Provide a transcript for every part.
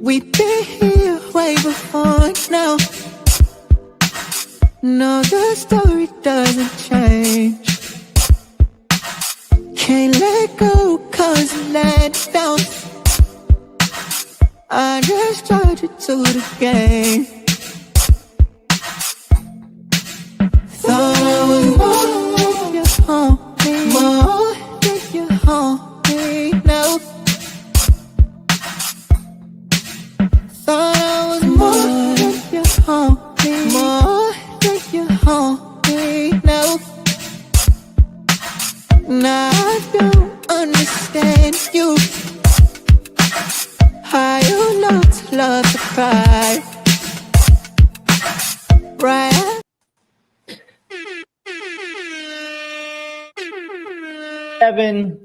We've been here way before now. No, the story doesn't change. Can't let go cause you let down. I just charge you to the game. Thought I was more than your homie, more than your homie, no. Thought I was more than your homie, more than your homie, no. Now I don't understand you. How you love to cry. Right.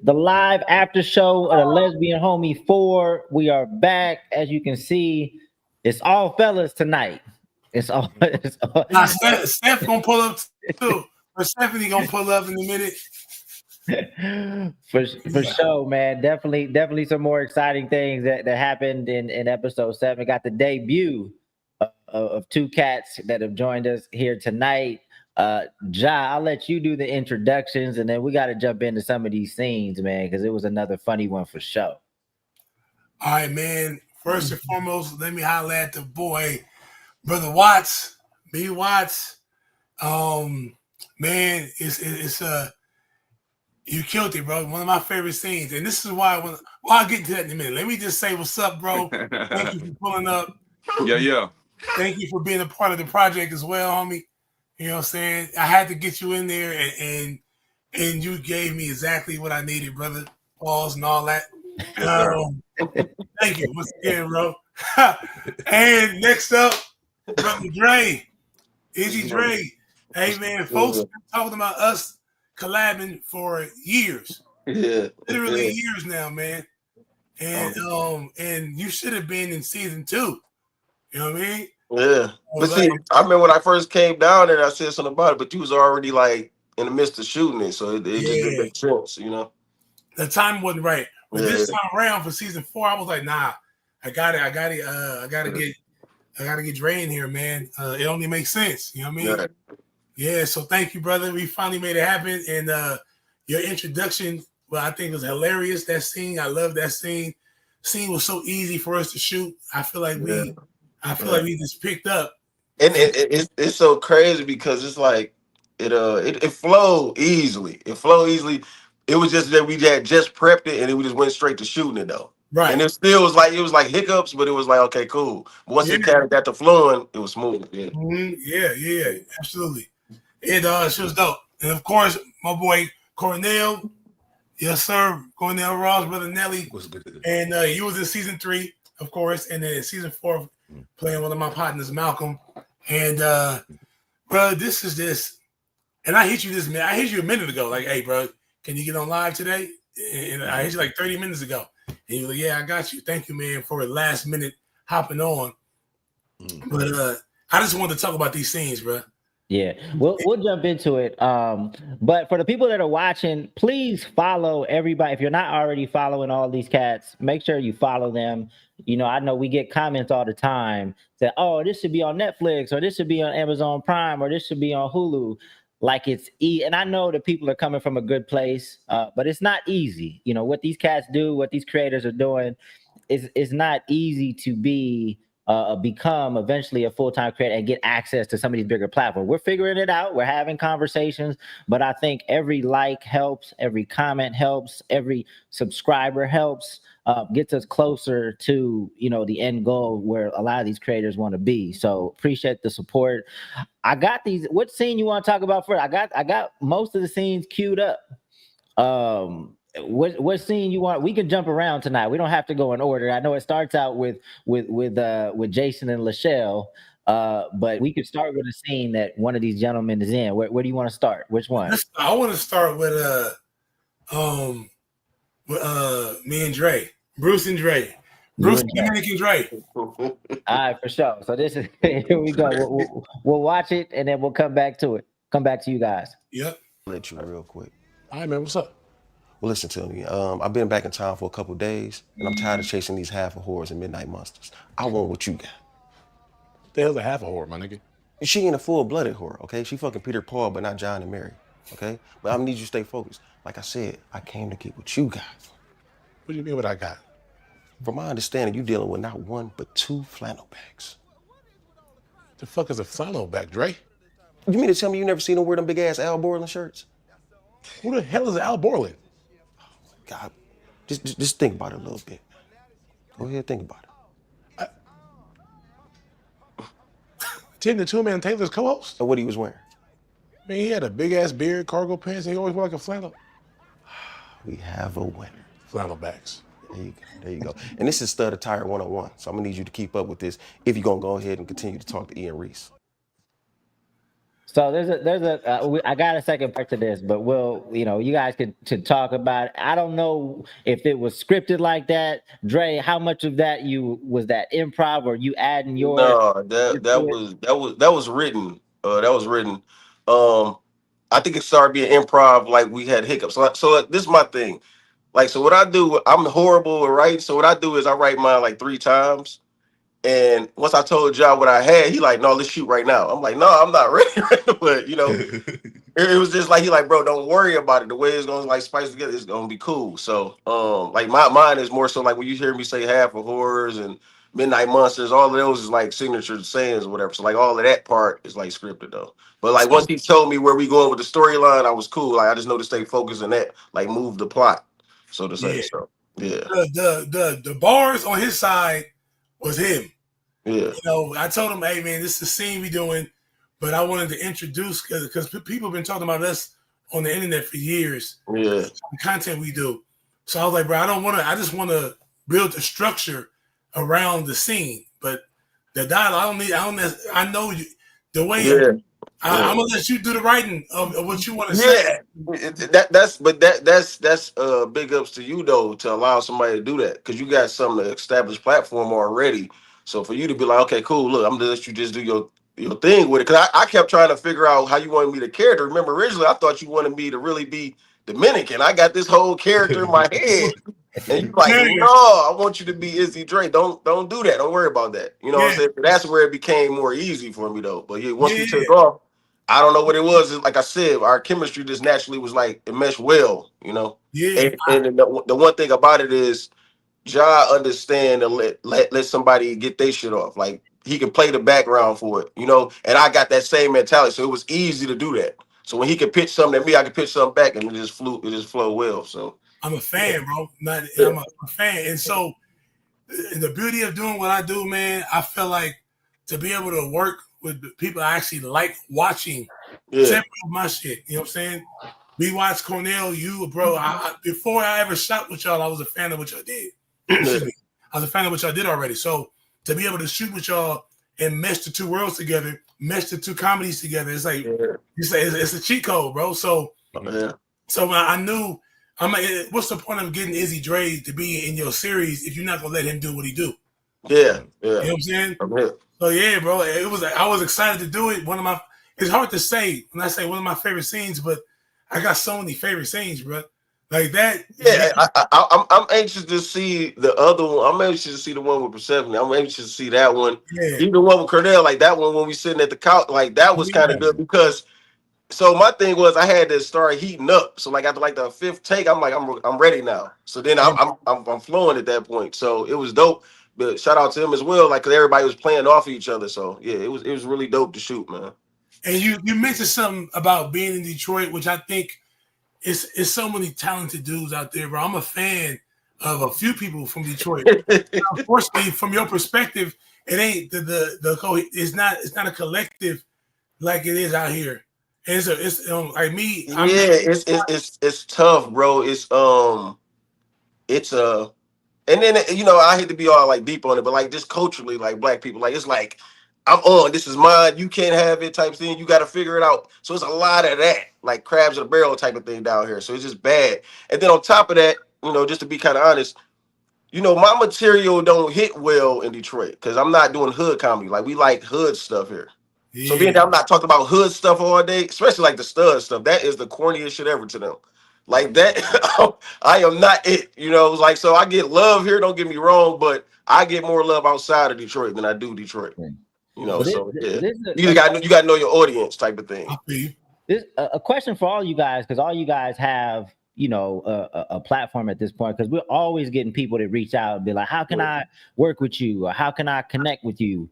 The live after show of the Lesbian Homie 4. We are back. As you can see, it's all fellas tonight. It's all. Nah, Steph gonna pull up too. Or Stephanie gonna pull up in a minute. For sure, man. Definitely some more exciting things that happened in episode 7. Got the debut of two cats that have joined us here tonight. Jah, I'll let you do the introductions, and then we got to jump into some of these scenes, man, because it was another funny one for sure. All right, man. First and foremost, let me holler at the boy, Brother Watts, B. Watts. Man, it's you killed it, bro. One of my favorite scenes, and this is why I'll get to that in a minute. Let me just say what's up, bro. Thank you for pulling up. Yeah. Thank you for being a part of the project as well, homie. You know what I'm saying? I had to get you in there, and you gave me exactly what I needed, brother. Pause and all that. Thank you once again, bro. And next up, Brother Dre. Izzy Dre. Hey, man, folks been talking about us collabing for years. Yeah. Literally years now, man. And you should have been in season 2. You know what I mean? Yeah. But see, I remember when I first came down there, I said something about it, but you was already like in the midst of shooting it, so it just didn't make sense, you know. The time wasn't right. But this time around for season 4, I was like, nah, I gotta get Dre in here, man. It only makes sense. You know what I mean? Yeah, so thank you, brother. We finally made it happen. And your introduction, well, I think it was hilarious, that scene. I love that scene. Scene was so easy for us to shoot. I feel like we just picked up. And it's so crazy because it's like it flowed easily. It flowed easily. It was just that we had just prepped it and we just went straight to shooting it though. Right. And it still was like hiccups, but it was like, okay, cool. But once it kind of got to flowing, it was smooth. Yeah. Yeah, absolutely. It was dope. And of course, my boy Cornell, yes sir, Cornell Ross, brother Nelly. And he was in season 3, of course, and then season 4 playing one of my partners, Malcolm. And bro, this is this. And I hit you this minute. I hit you a minute ago, like, hey, bro, can you get on live today? And I hit you like 30 minutes ago. And you were like, yeah, I got you. Thank you, man, for a last minute hopping on. But I just wanted to talk about these scenes, bro. Yeah, we'll jump into it. But for the people that are watching, please follow everybody. If you're not already following all these cats, make sure you follow them. You know, I know we get comments all the time that, oh, this should be on Netflix, or this should be on Amazon Prime, or this should be on Hulu. Like it's and I know that people are coming from a good place, but it's not easy. You know, what these cats do, what these creators are doing is not easy to become eventually a full-time creator and get access to some of these bigger platforms. We're figuring it out. We're having conversations, but I think every like helps, every comment helps, every subscriber helps, gets us closer to, you know, the end goal where a lot of these creators want to be. So appreciate the support. I got these. What scene you want to talk about first? I got most of the scenes queued up. What scene you want? We can jump around tonight. We don't have to go in order. I know it starts out with Jason and Lelle, but we could start with a scene that one of these gentlemen is in. Where do you want to start? Which one? I want to start with me and Dre, Bruce and Dre, Bruce comedic and Dre. All right, for sure. So this is here we go. We'll watch it and then we'll come back to it. Come back to you guys. Yep. Let you real quick. All right, man. What's up? Well, listen to me. I've been back in town for a couple days, and I'm tired of chasing these half of whores and midnight monsters. I want what you got. What the hell's a half a whore, my nigga? She ain't a full-blooded whore, okay? She fucking Peter Paul, but not John and Mary, okay? But I need you to stay focused. Like I said, I came to get what you got. What do you mean what I got? From my understanding, you dealing with not one, but 2 flannel backs. The fuck is a flannel back, Dre? You mean to tell me you never seen them wear them big-ass Al Borland shirts? Who the hell is Al Borland? God, just think about it a little bit. Go ahead, think about it. Tim the Two-Man Taylor's co-host? And what he was wearing? I mean, he had a big-ass beard, cargo pants, and he always wore like a flannel. We have a winner. Flannel backs. There you go. And this is Stud Attire 101, so I'm gonna need you to keep up with this if you're gonna go ahead and continue to talk to Ian Reese. So I got a second part to this, but you guys could talk about it. I don't know if it was scripted like that. Dre, how much of that was that improv or you adding your? No, that was written. That was written. I think it started being improv, like we had hiccups. So this is my thing. Like, so what I do, I'm horrible at writing. So what I do is I write mine like 3 times. And once I told John what I had, he like, no, let's shoot right now. I'm like, no, I'm not ready right now. But, it was just like, he like, bro, don't worry about it. The way it's going to like spice together, it's going to be cool. So, like mine is more so like when you hear me say half of horrors and midnight monsters, all of those is like signature sayings or whatever. So like all of that part is like scripted though. But like once he told me where we going with the storyline, I was cool. Like I just know to stay focused on that, like move the plot, so to say. Yeah. So yeah. The bars on his side was him. Yeah. I told him, hey man, this is the scene we doing, but I wanted to introduce because people have been talking about us on the internet for years. Yeah. The content we do. So I was like, bro, I just want to build the structure around the scene. But the dialogue, I know you the way I'm gonna let you do the writing of what you want to say. That's big ups to you though, to allow somebody to do that, because you got some established platform already. So for you to be like, okay, cool, look, I'm gonna let you just do your thing with it. Because I kept trying to figure out how you wanted me to character. Remember, originally I thought you wanted me to really be Dominican. I got this whole character in my head. And you like, no, I want you to be Izzy Dre. Don't do that. Don't worry about that. You know what I'm saying? That's where it became more easy for me though. But once we took off, I don't know what it was. Like I said, our chemistry just naturally was like, it meshed well, Yeah. And the one thing about it is, Ja understand and let somebody get their shit off. Like he can play the background for it, and I got that same mentality. So it was easy to do that. So when he could pitch something at me, I could pitch something back, and it just flowed well. So I'm a fan, bro. I'm a fan. And so the beauty of doing what I do, man, I feel like to be able to work with people I actually like watching my shit. You know what I'm saying? We watched Cornell, bro. Before I ever shot with y'all, I was a fan of what y'all did. I was a fan of what y'all did already. So to be able to shoot with y'all and mesh the 2 worlds together, mesh the 2 comedies together, it's like you say, it's a cheat code, bro. So so I knew what's the point of getting Izzy Dre to be in your series if you're not gonna let him do what he do? Yeah. You know what I'm saying? So yeah, bro. I was excited to do it. It's hard to say when I say one of my favorite scenes, but I got so many favorite scenes, bro. Like that. Yeah, I'm anxious to see the other one. I'm anxious to see the one with Persephone. I'm anxious to see that one. Yeah. Even the one with Cornell, like that one when we sitting at the couch, like that was kind of good because. So my thing was I had to start heating up. So like after like the 5th take, I'm like I'm ready now. So then I'm flowing at that point. So it was dope. But shout out to him as well, like 'cause everybody was playing off of each other. So yeah, it was really dope to shoot, man. And you mentioned something about being in Detroit, which I think is so many talented dudes out there, bro. I'm a fan of a few people from Detroit. Unfortunately, from your perspective, it ain't it's not a collective like it is out here. It's like me. It's tough, bro. And then I hate to be all like deep on it, but like just culturally, like black people, like it's like I'm on. This is mine. You can't have it, type thing. You got to figure it out. So it's a lot of that, like crabs in a barrel type of thing down here. So it's just bad. And then on top of that, just to be kind of honest, my material don't hit well in Detroit because I'm not doing hood comedy. Like we like hood stuff here. Yeah. So being that I'm not talking about hood stuff all day, especially like the stud stuff, that is the corniest shit ever to them. Like that, I am not it. You know, like so I get love here. Don't get me wrong, but I get more love outside of Detroit than I do Detroit. You know, Well, so yeah, this is you got to know your audience type of thing. I feel you. this a question for all you guys, because all you guys have, you know, a platform at this point, because we're always getting people that reach out and be like, how can I work with you, or how can I connect with you?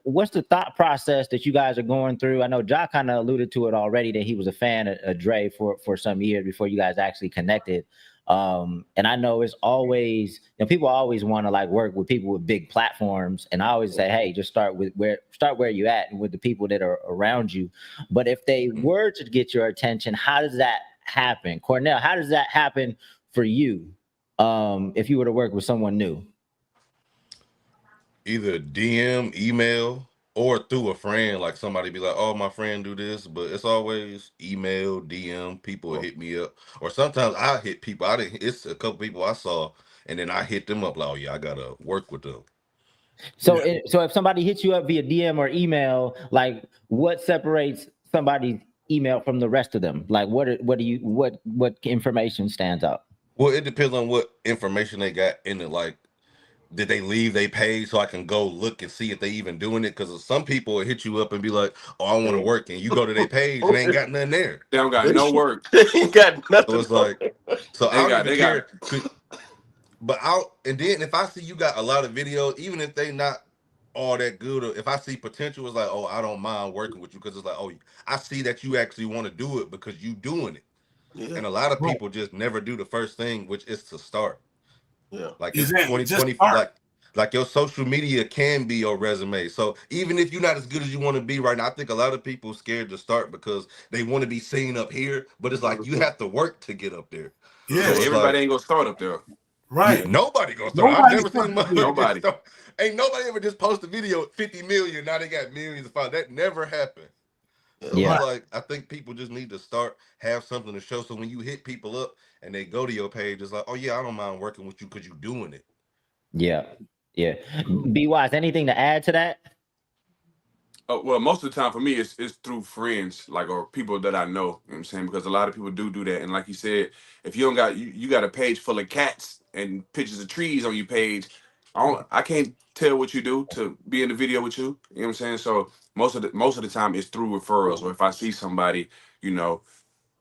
What's the thought process that you guys are going through? I know Ja kind of alluded to it already, that he was a fan of Dre for some years before you guys actually connected. And I know it's always, you know, people always want to like work with people with big platforms, and I always say, hey, just start where you at and with the people that are around you. But if they were to get your attention, how does that happen? Cornell, how does that happen for you? If you were to work with someone new? Either DM, email, or through a friend. Like somebody be like, "Oh, my friend do this," but it's always email, DM. People will hit me up, or sometimes I hit people. It's a couple people I saw, and then I hit them up like, "Oh yeah, I gotta work with them." So, so if somebody hits you up via DM or email, like what separates somebody's email from the rest of them? Like what information stands out? Well, it depends on what information they got in it. Like, did they leave their page so I can go look and see if they even doing it? Because some people will hit you up and be like, "Oh, I want to work," and you go to their page and they ain't got nothing there. They don't got no work. They ain't got nothing. So it's like, so I don't even care. Got... But and then if I see you got a lot of videos, even if they not all that good, or if I see potential, it's like, oh, I don't mind working with you, because it's like, oh, I see that you actually want to do it because you doing it. Yeah. And a lot of people just never do the first thing, which is to start. Yeah, like it's 2020, like your social media can be your resume. So even if you're not as good as you want to be right now, I think a lot of people scared to start because they want to be seen up here, but it's like you have to work to get up there. Yeah, so everybody ain't gonna start up there. Right. Nobody gonna start. I've never seen nobody. Ain't nobody ever just post a video 50 million. Now they got millions of followers. That never happened. So yeah. Like I think people just need to start, have something to show. So when you hit people up and they go to your page, it's like, oh yeah, I don't mind working with you because you're doing it. Yeah. Yeah. Be wise. Anything to add to that? Well, most of the time for me, it's through friends, like, or people that I know. You know what I'm saying? Because a lot of people do that. And like you said, if you don't got you got a page full of cats and pictures of trees on your page, I can't tell what you do to be in the video with you. You know what I'm saying? So most of the time it's through referrals, or if I see somebody, you know,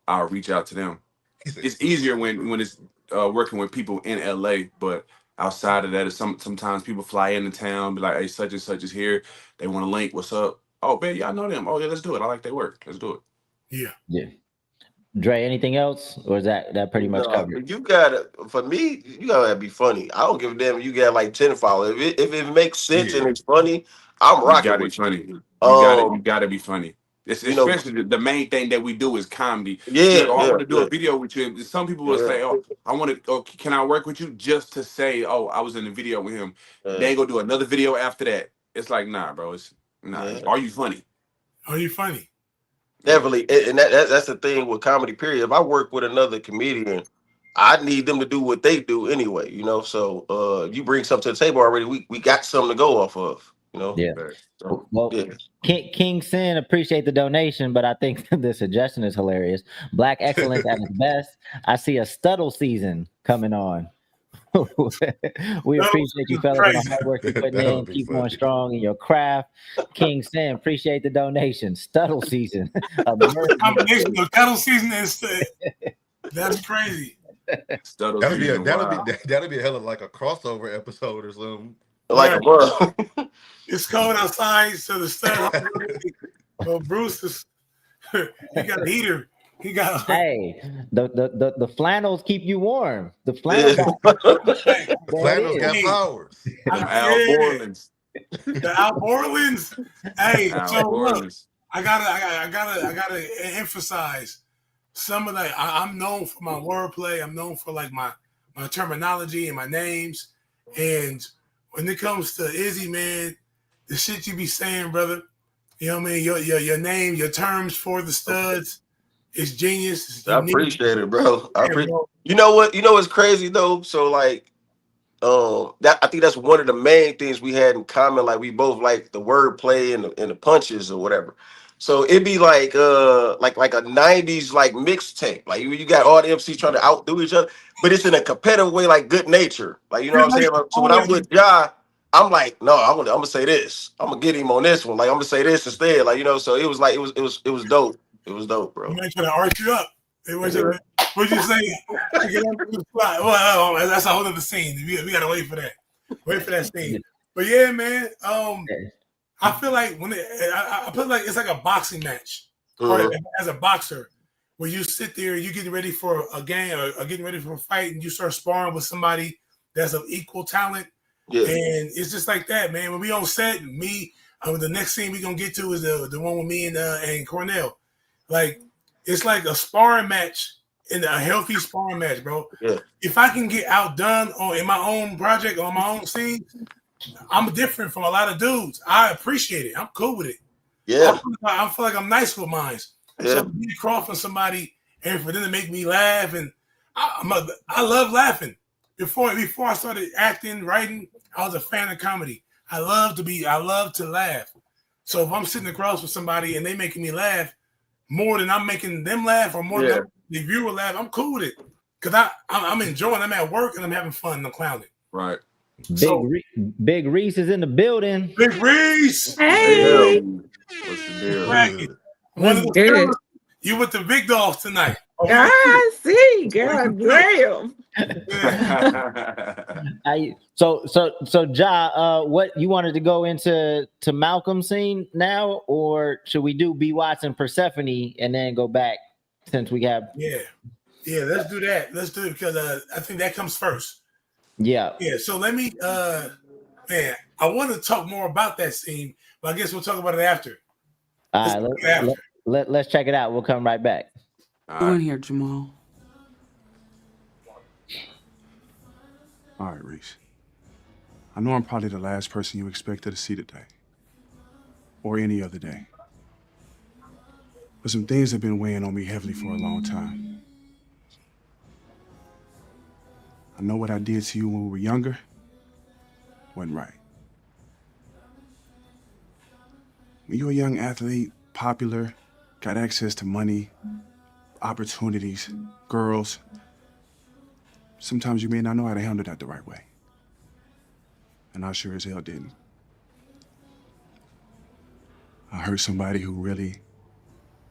I'll reach out to them. It's easier when it's working with people in LA, but outside of that, sometimes people fly into town, be like, hey, such and such is here. They want to link. What's up? Oh, man, yeah, I know them. Oh, yeah, let's do it. I like their work. Let's do it. Yeah. Yeah. Dre, anything else? Or is that pretty much covered? You gotta, for me, you gotta be funny. I don't give a damn if you got like 10 followers. If it makes sense and it's funny, I'm rocking with you. You gotta be funny. It's especially the main thing that we do is comedy. I want to do a video with you. Some people will say, "Oh, I want to. Oh, can I work with you?" Just to say, "Oh, I was in the video with him." They ain't gonna do another video after that. It's like, nah, bro. It's nah. Are you funny? Are you funny? Definitely, and that's the thing with comedy. Period. If I work with another comedian, I need them to do what they do anyway. You know, so you bring something to the table already. We got something to go off of. You know. Yeah. So, well, King Sin, appreciate the donation, but I think the suggestion is hilarious. Black excellence at its best. I see a Stuttle season coming on. We appreciate you fellas on the hard work you're putting in. Keep going strong in your craft. King Sin, appreciate the donation. Stuttle season. Combination of Stuttle season and that's crazy. That'll be a hell of like a crossover episode or something. Like a world. It's cold outside, so the Stuttle. Well, Bruce is he got a heater. He got hey, the flannels keep you warm. The flannels, flannels got powers. Al Borland's. The Al Borland's. Hey, so look, I gotta emphasize some of that. I'm known for my wordplay. I'm known for like my terminology and my names. And when it comes to Izzy, man, the shit you be saying, brother, you know what I mean? Your name, your terms for the studs. It's genius. It's I appreciate it, bro. You know what? You know what's crazy though? So like, I think that's one of the main things we had in common. Like we both like the wordplay and the punches or whatever. So it'd be like a 90s like mixtape. Like you got all the MCs trying to outdo each other, but it's in a competitive way, like good nature. Like you know what I'm saying? So when I'm with Ja, I'm like, no, I'm gonna say this. I'm gonna get him on this one. Like I'm gonna say this instead. Like, you know, so it was like it was dope. It was dope, bro. You might try to arch you up. What'd you say? Well, that's a whole other scene. We gotta wait for that. Wait for that scene. But yeah, man. I feel like I feel like it's like a boxing match, or as a boxer, where you sit there, you getting ready for a game or getting ready for a fight, and you start sparring with somebody that's of equal talent. Yeah. And it's just like that, man. When we on set, the next scene we gonna get to is the one with me and Cornell. Like it's like a sparring match in a healthy sparring match, bro. Yeah. If I can get outdone in my own project on my own scene, I'm different from a lot of dudes. I appreciate it. I'm cool with it. Yeah. I feel like I'm nice with mine. Yeah. So me crossing somebody and for them to make me laugh, and I love laughing. Before I started acting, writing, I was a fan of comedy. I love to laugh. So if I'm sitting across with somebody and they making me laugh more than I'm making them laugh, or more than the viewer laugh, I'm cool with it. Because I'm enjoying. I'm at work and I'm having fun and I'm clowning. Right. Big Reese is in the building. Big Reese. Hey. What's the deal? You with the big dogs tonight. I see, God damn. So Ja, what you wanted to go into Malcolm scene now, or should we do B. Watson Persephone and then go back since we have? Yeah, let's do that. Let's do it because I think that comes first. Yeah. So let me, man, I want to talk more about that scene, but I guess we'll talk about it after. All right, let's check it out. We'll come right back. Go in here, Jamal. All right, Reese. I know I'm probably the last person you expected to see today, or any other day. But some things have been weighing on me heavily for a long time. I know what I did to you when we were younger wasn't right. When you were a young athlete, popular, got access to money, opportunities, girls, sometimes you may not know how to handle that the right way. And I sure as hell didn't. I hurt somebody who really,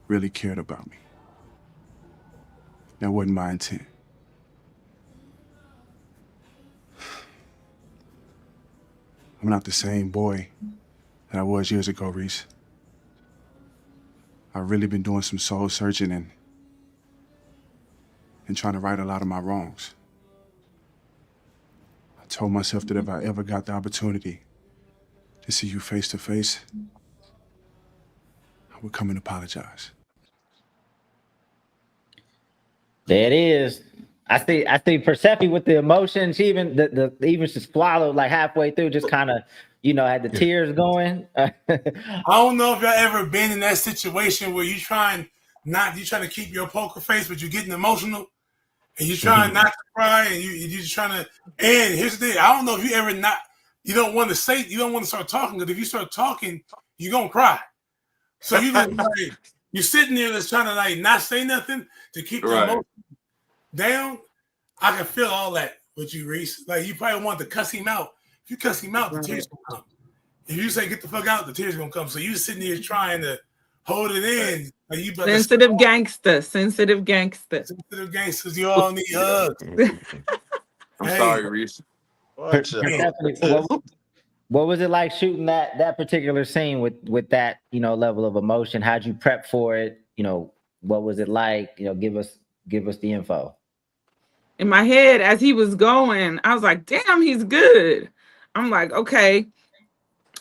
really cared about me. That wasn't my intent. I'm not the same boy that I was years ago, Reese. I've really been doing some soul searching and trying to right a lot of my wrongs. I told myself that if I ever got the opportunity to see you face to face, I would come and apologize. There it is. I see Persephone with the emotion. She even she swallowed like halfway through, just kind of, had the tears going. I don't know if y'all ever been in that situation where you trying to keep your poker face, but you're getting emotional, and you're trying not to cry, and you're just trying to. And here's the thing: I don't know if you ever you don't want to start talking, because if you start talking, you're gonna cry. So you're sitting there just trying to not say nothing to keep the emotion down. I can feel all that with you, Reese. Like, you probably want to cuss him out. If you cuss him out, the tears gonna come. If you say get the fuck out, the tears gonna come. So you sitting there trying to hold it in. Like, you sensitive gangsters. Sensitive gangsters. You all need hugs. I'm sorry, Reese. What was it like shooting that particular scene with that level of emotion? How'd you prep for it? What was it like? Give us the info. In my head, as he was going, I was like, damn, he's good. I'm like, okay,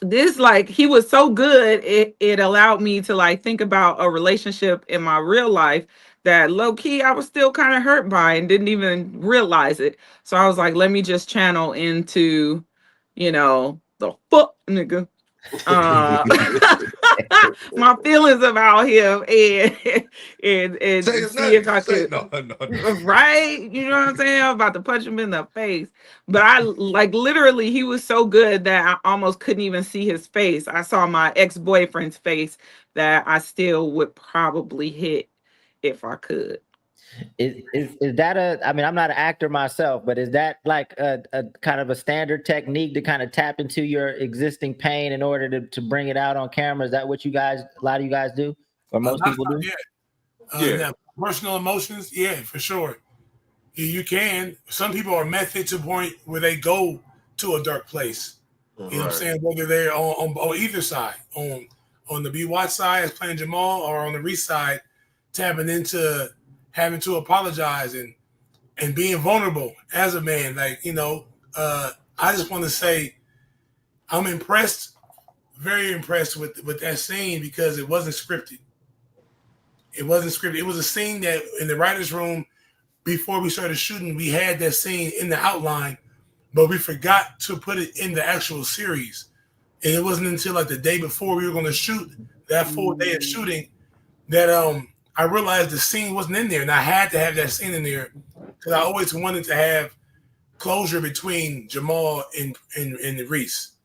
this, he was so good, it allowed me to think about a relationship in my real life that low-key I was still kind of hurt by and didn't even realize it. So I was like, let me just channel into, the fuck nigga my feelings about him and Say his see name. if I Say could. no. Right? You know what I'm saying? I'm about to punch him in the face. But I like literally he was so good that I almost couldn't even see his face. I saw my ex-boyfriend's face that I still would probably hit if I could. Is that a, I mean, I'm not an actor myself, but is that like a kind of a standard technique to kind of tap into your existing pain in order to bring it out on camera? Is that what you guys, a lot of you guys do, or most people do? Yeah. Now, personal emotions, yeah, for sure. You can. Some people are method to the point where they go to a dark place. You know what I'm saying? Whether they're on either side, on the B Watch side as playing Jamal, or on the Reese side, tapping into having to apologize and being vulnerable as a man. Like, you know, I just want to say I'm impressed, very impressed with that scene because it wasn't scripted. It wasn't scripted. It was a scene that in the writer's room, before we started shooting, we had that scene in the outline, but we forgot to put it in the actual series. And it wasn't until like the day before we were going to shoot that full day of shooting that I realized the scene wasn't in there, and I had to have that scene in there because I always wanted to have closure between Jamal and Reese,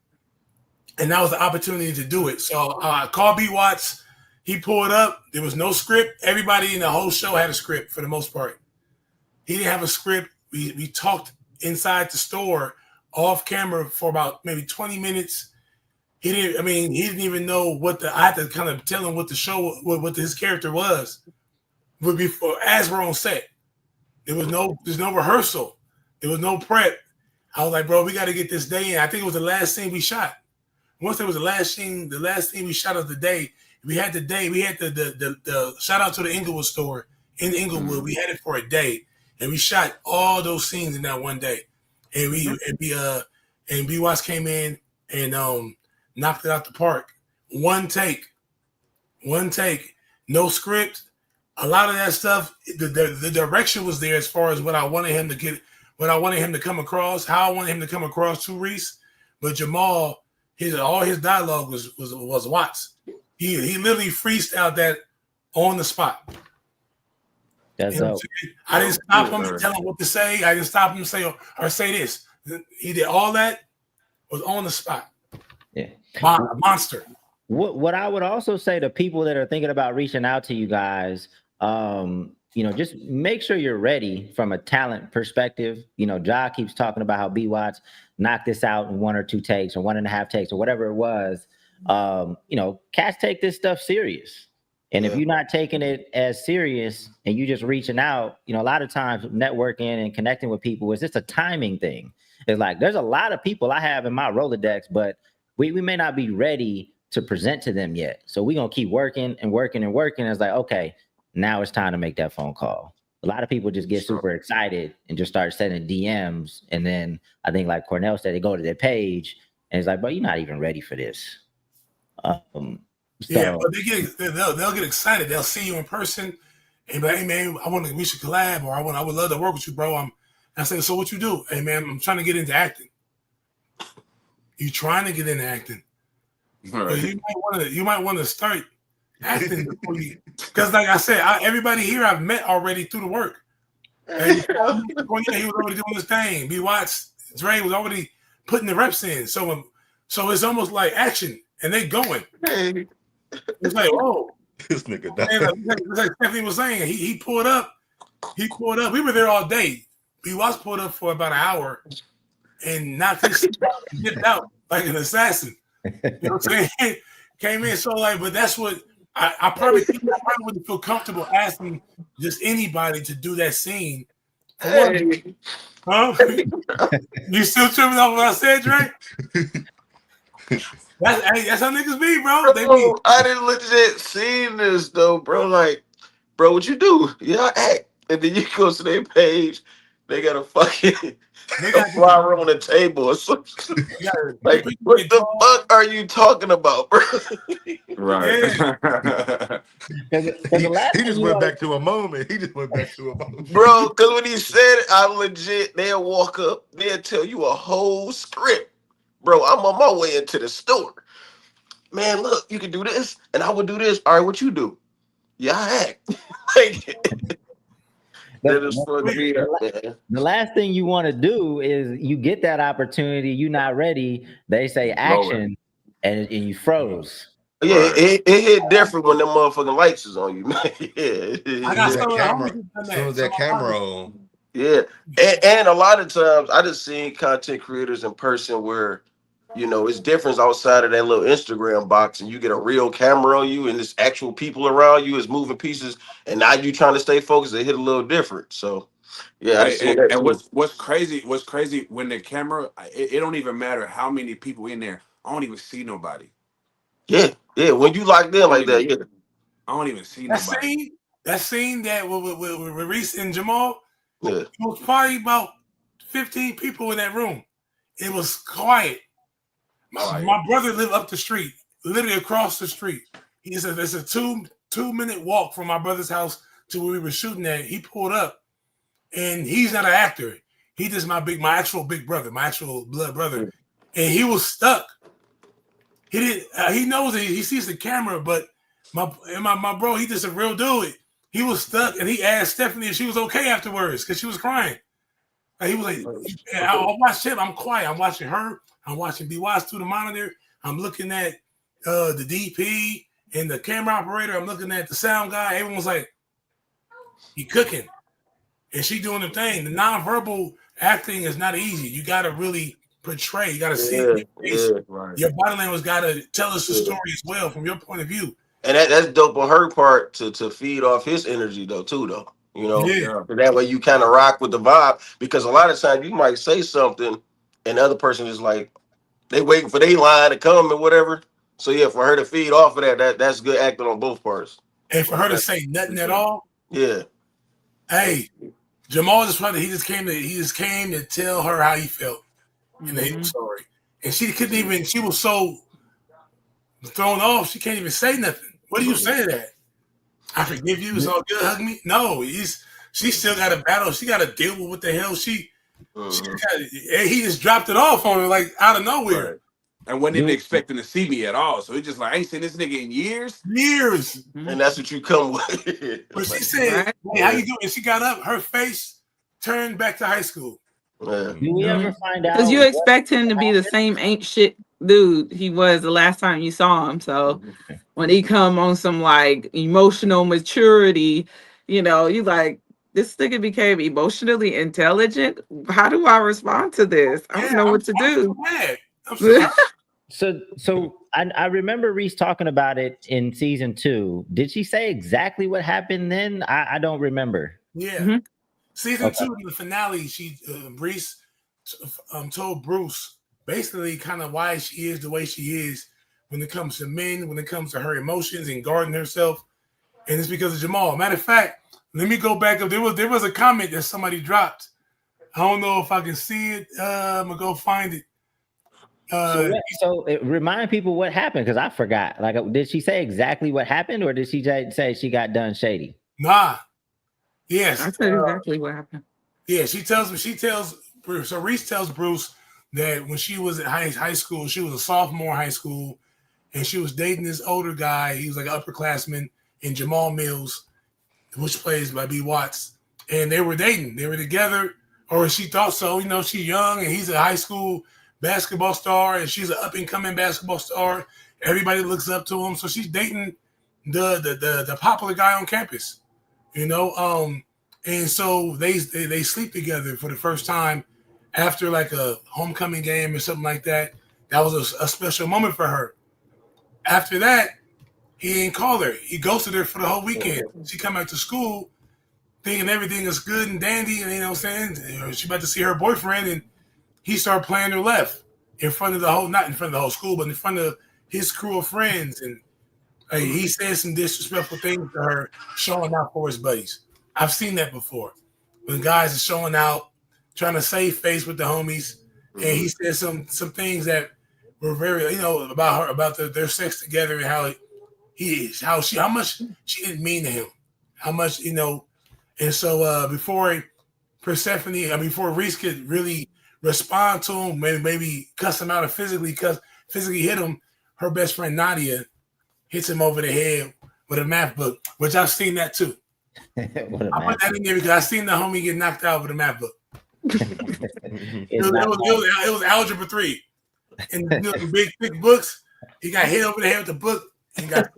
and that was the opportunity to do it. So I called B Watts. He pulled up. There was no script. Everybody in the whole show had a script for the most part. He didn't have a script. We talked inside the store off camera for about maybe 20 minutes. He didn't even know I had to kind of tell him what the show, what his character was. But before, as we're on set, there's no rehearsal. There was no prep. I was like, bro, we got to get this day in. I think it was the last scene we shot. Once there was the last scene we shot of the day, we had the shout out to the Inglewood store in Inglewood. We had it for a day, and we shot all those scenes in that one day. And B Watts came in and knocked it out the park. One take, no script. A lot of that stuff, the direction was there as far as what I wanted him to get, what I wanted him to come across, how I wanted him to come across to Reese. But Jamal, all his dialogue was Watts. He literally freestyled that on the spot. That's dope. I didn't stop him to tell him what to say. I didn't stop him to say or say this. He did all that was on the spot. Yeah, monster. What I would also say to people that are thinking about reaching out to you guys, just make sure you're ready from a talent perspective. You know, Jah keeps talking about how B Watts knocked this out in 1 or 2 takes or 1.5 takes or whatever it was. Cats take this stuff serious. And if you're not taking it as serious and you just reaching out, a lot of times networking and connecting with people is just a timing thing. It's like, there's a lot of people I have in my Rolodex, but we may not be ready to present to them yet. So we're going to keep working and working and working. It's like, okay, now it's time to make that phone call. A lot of people just get super excited and just start sending DMs. And then I think like Cornell said, they go to their page and it's like, bro, you're not even ready for this. Yeah, but they'll get excited. They'll see you in person and be like, hey man, we should collab, or I would love to work with you, bro. I said, so what you do? Hey man, I'm trying to get into acting. You trying to get into acting? Right. You might want to start acting because, like I said, everybody here I've met already through the work. And he was already doing his thing. B Watts, Dre was already putting the reps in. So it's almost like action, and they going. Hey. It's like, whoa, this nigga. Like Stephanie was saying, he pulled up. He pulled up. We were there all day. B Watts pulled up for about an hour and knocked his dipped out like an assassin. You know what I'm saying? Came in so like, but that's what I probably wouldn't feel comfortable asking just anybody to do that scene. Hey. Huh? You still tripping off what I said, Dre? That's how niggas be, bro. I didn't legit seen this though, bro. Like, bro, what you do? Yeah, act, and then you go to their page. They got a fucking flower on the table or something. Like, what the fuck are you talking about, bro? Right. He just went back to a moment. Bro, because when he said it, they'll walk up, they'll tell you a whole script. Bro, I'm on my way into the store. man, look, you can do this, and I would do this. All right, what you do? Yeah, I act. Like, that is fucked me up, man. The last thing you want to do is you get that opportunity, you're not ready. They say action, and you froze. Yeah, it hit different when them motherfucking lights is on you, man. Yeah, I got that some camera. As soon as that camera on. yeah, and a lot of times I just seen content creators in person where, you know, it's different outside of that little Instagram box, and you get a real camera on you, and there's actual people around you, is moving pieces, and now you trying to stay focused. It hit a little different. So, yeah, I seen that. And what's crazy when the camera, it don't even matter how many people in there. I don't even see nobody. Yeah, when you locked in like that, yeah. I don't even see nobody. That scene that with Reese and Jamal, Yeah. it was probably about 15 people in that room. It was quiet. My brother lived up the street, literally across the street. He said it's a 2-minute walk from my brother's house to where we were shooting at. He pulled up, and he's not an actor. He just my actual big brother, my actual blood brother, and he was stuck. He didn't. He knows it. He sees the camera, but my bro, he just a real dude. He was stuck, and he asked Stephanie if she was okay afterwards because she was crying. And he was like, "I watched him. I'm quiet. I'm watching her. I'm watching B Watch through the monitor. I'm looking at the DP and the camera operator. I'm looking at the sound guy. Everyone was like, he cooking, and she doing the thing. The nonverbal acting is not easy. You got to really portray. You got to see it. Your body language got to tell us the story as well from your point of view. And that's dope on her part to feed off his energy though. You know, that way you kind of rock with the vibe, because a lot of times you might say something and the other person is like, they waiting for their line to come and whatever. So yeah, for her to feed off of that's good acting on both parts. And for her to say nothing at all. Yeah. Hey, Jamal just he just came to tell her how he felt in the story. And she couldn't even, she was so thrown off, she can't even say nothing. What do you say to that? I forgive you, it's all good, hug me. No, she still got to battle. She got to deal with what the hell he just dropped it off on her like out of nowhere. Right. And wasn't even expecting to see me at all. So it's just like, I ain't seen this nigga in years. And that's what you come with. But she said, hey, how you doing? And she got up, her face turned back to high school. Do we ever find out? Because you expect him to be the same ain't shit dude he was the last time you saw him. So when he come on some like emotional maturity, you know, you like, this nigga became emotionally intelligent. How do I respond to this? I don't know what to do. So I remember Reese talking about it in season 2. Did she say exactly what happened then? I don't remember. Yeah. Season 2 in the finale, she Reese told Bruce basically kind of why she is the way she is when it comes to men, when it comes to her emotions and guarding herself. And it's because of Jamal. Matter of fact, let me go back up. There was a comment that somebody dropped. I don't know if I can see it. I'm gonna go find it. So remind people what happened, because I forgot. Like, did she say exactly what happened, or did she say she got done shady? Nah. Yes. I said exactly what happened. Yeah, she tells Bruce. So Reese tells Bruce that when she was at high school, she was a sophomore in high school, and she was dating this older guy. He was like an upperclassman in Jamal Mills, which plays by B. Watts. And they were dating. They were together, or she thought so. You know, she's young, and he's a high school basketball star, and she's an up-and-coming basketball star. Everybody looks up to him. So she's dating the popular guy on campus. You know, and so they sleep together for the first time after like a homecoming game or something like that. That was a special moment for her. After that, he ain't called her. He ghosted her for the whole weekend. She come back to school thinking everything is good and dandy, and you know what I'm saying? She about to see her boyfriend, and he started playing her left in front of not in front of the whole school, but in front of his crew of friends. And he said some disrespectful things to her, showing out for his buddies. I've seen that before. When guys are showing out, trying to save face with the homies, and he said some things that were very, you know, about her, about their sex together, and how much she didn't mean to him, how much, you know. And so before Reese could really respond to him, maybe cuss him out or physically hit him, her best friend Nadia hits him over the head with a math book, which I've seen that too. I put that in there because I seen the homie get knocked out with a math book. it was algebra 3. And the big thick books, he got hit over the head with the book and got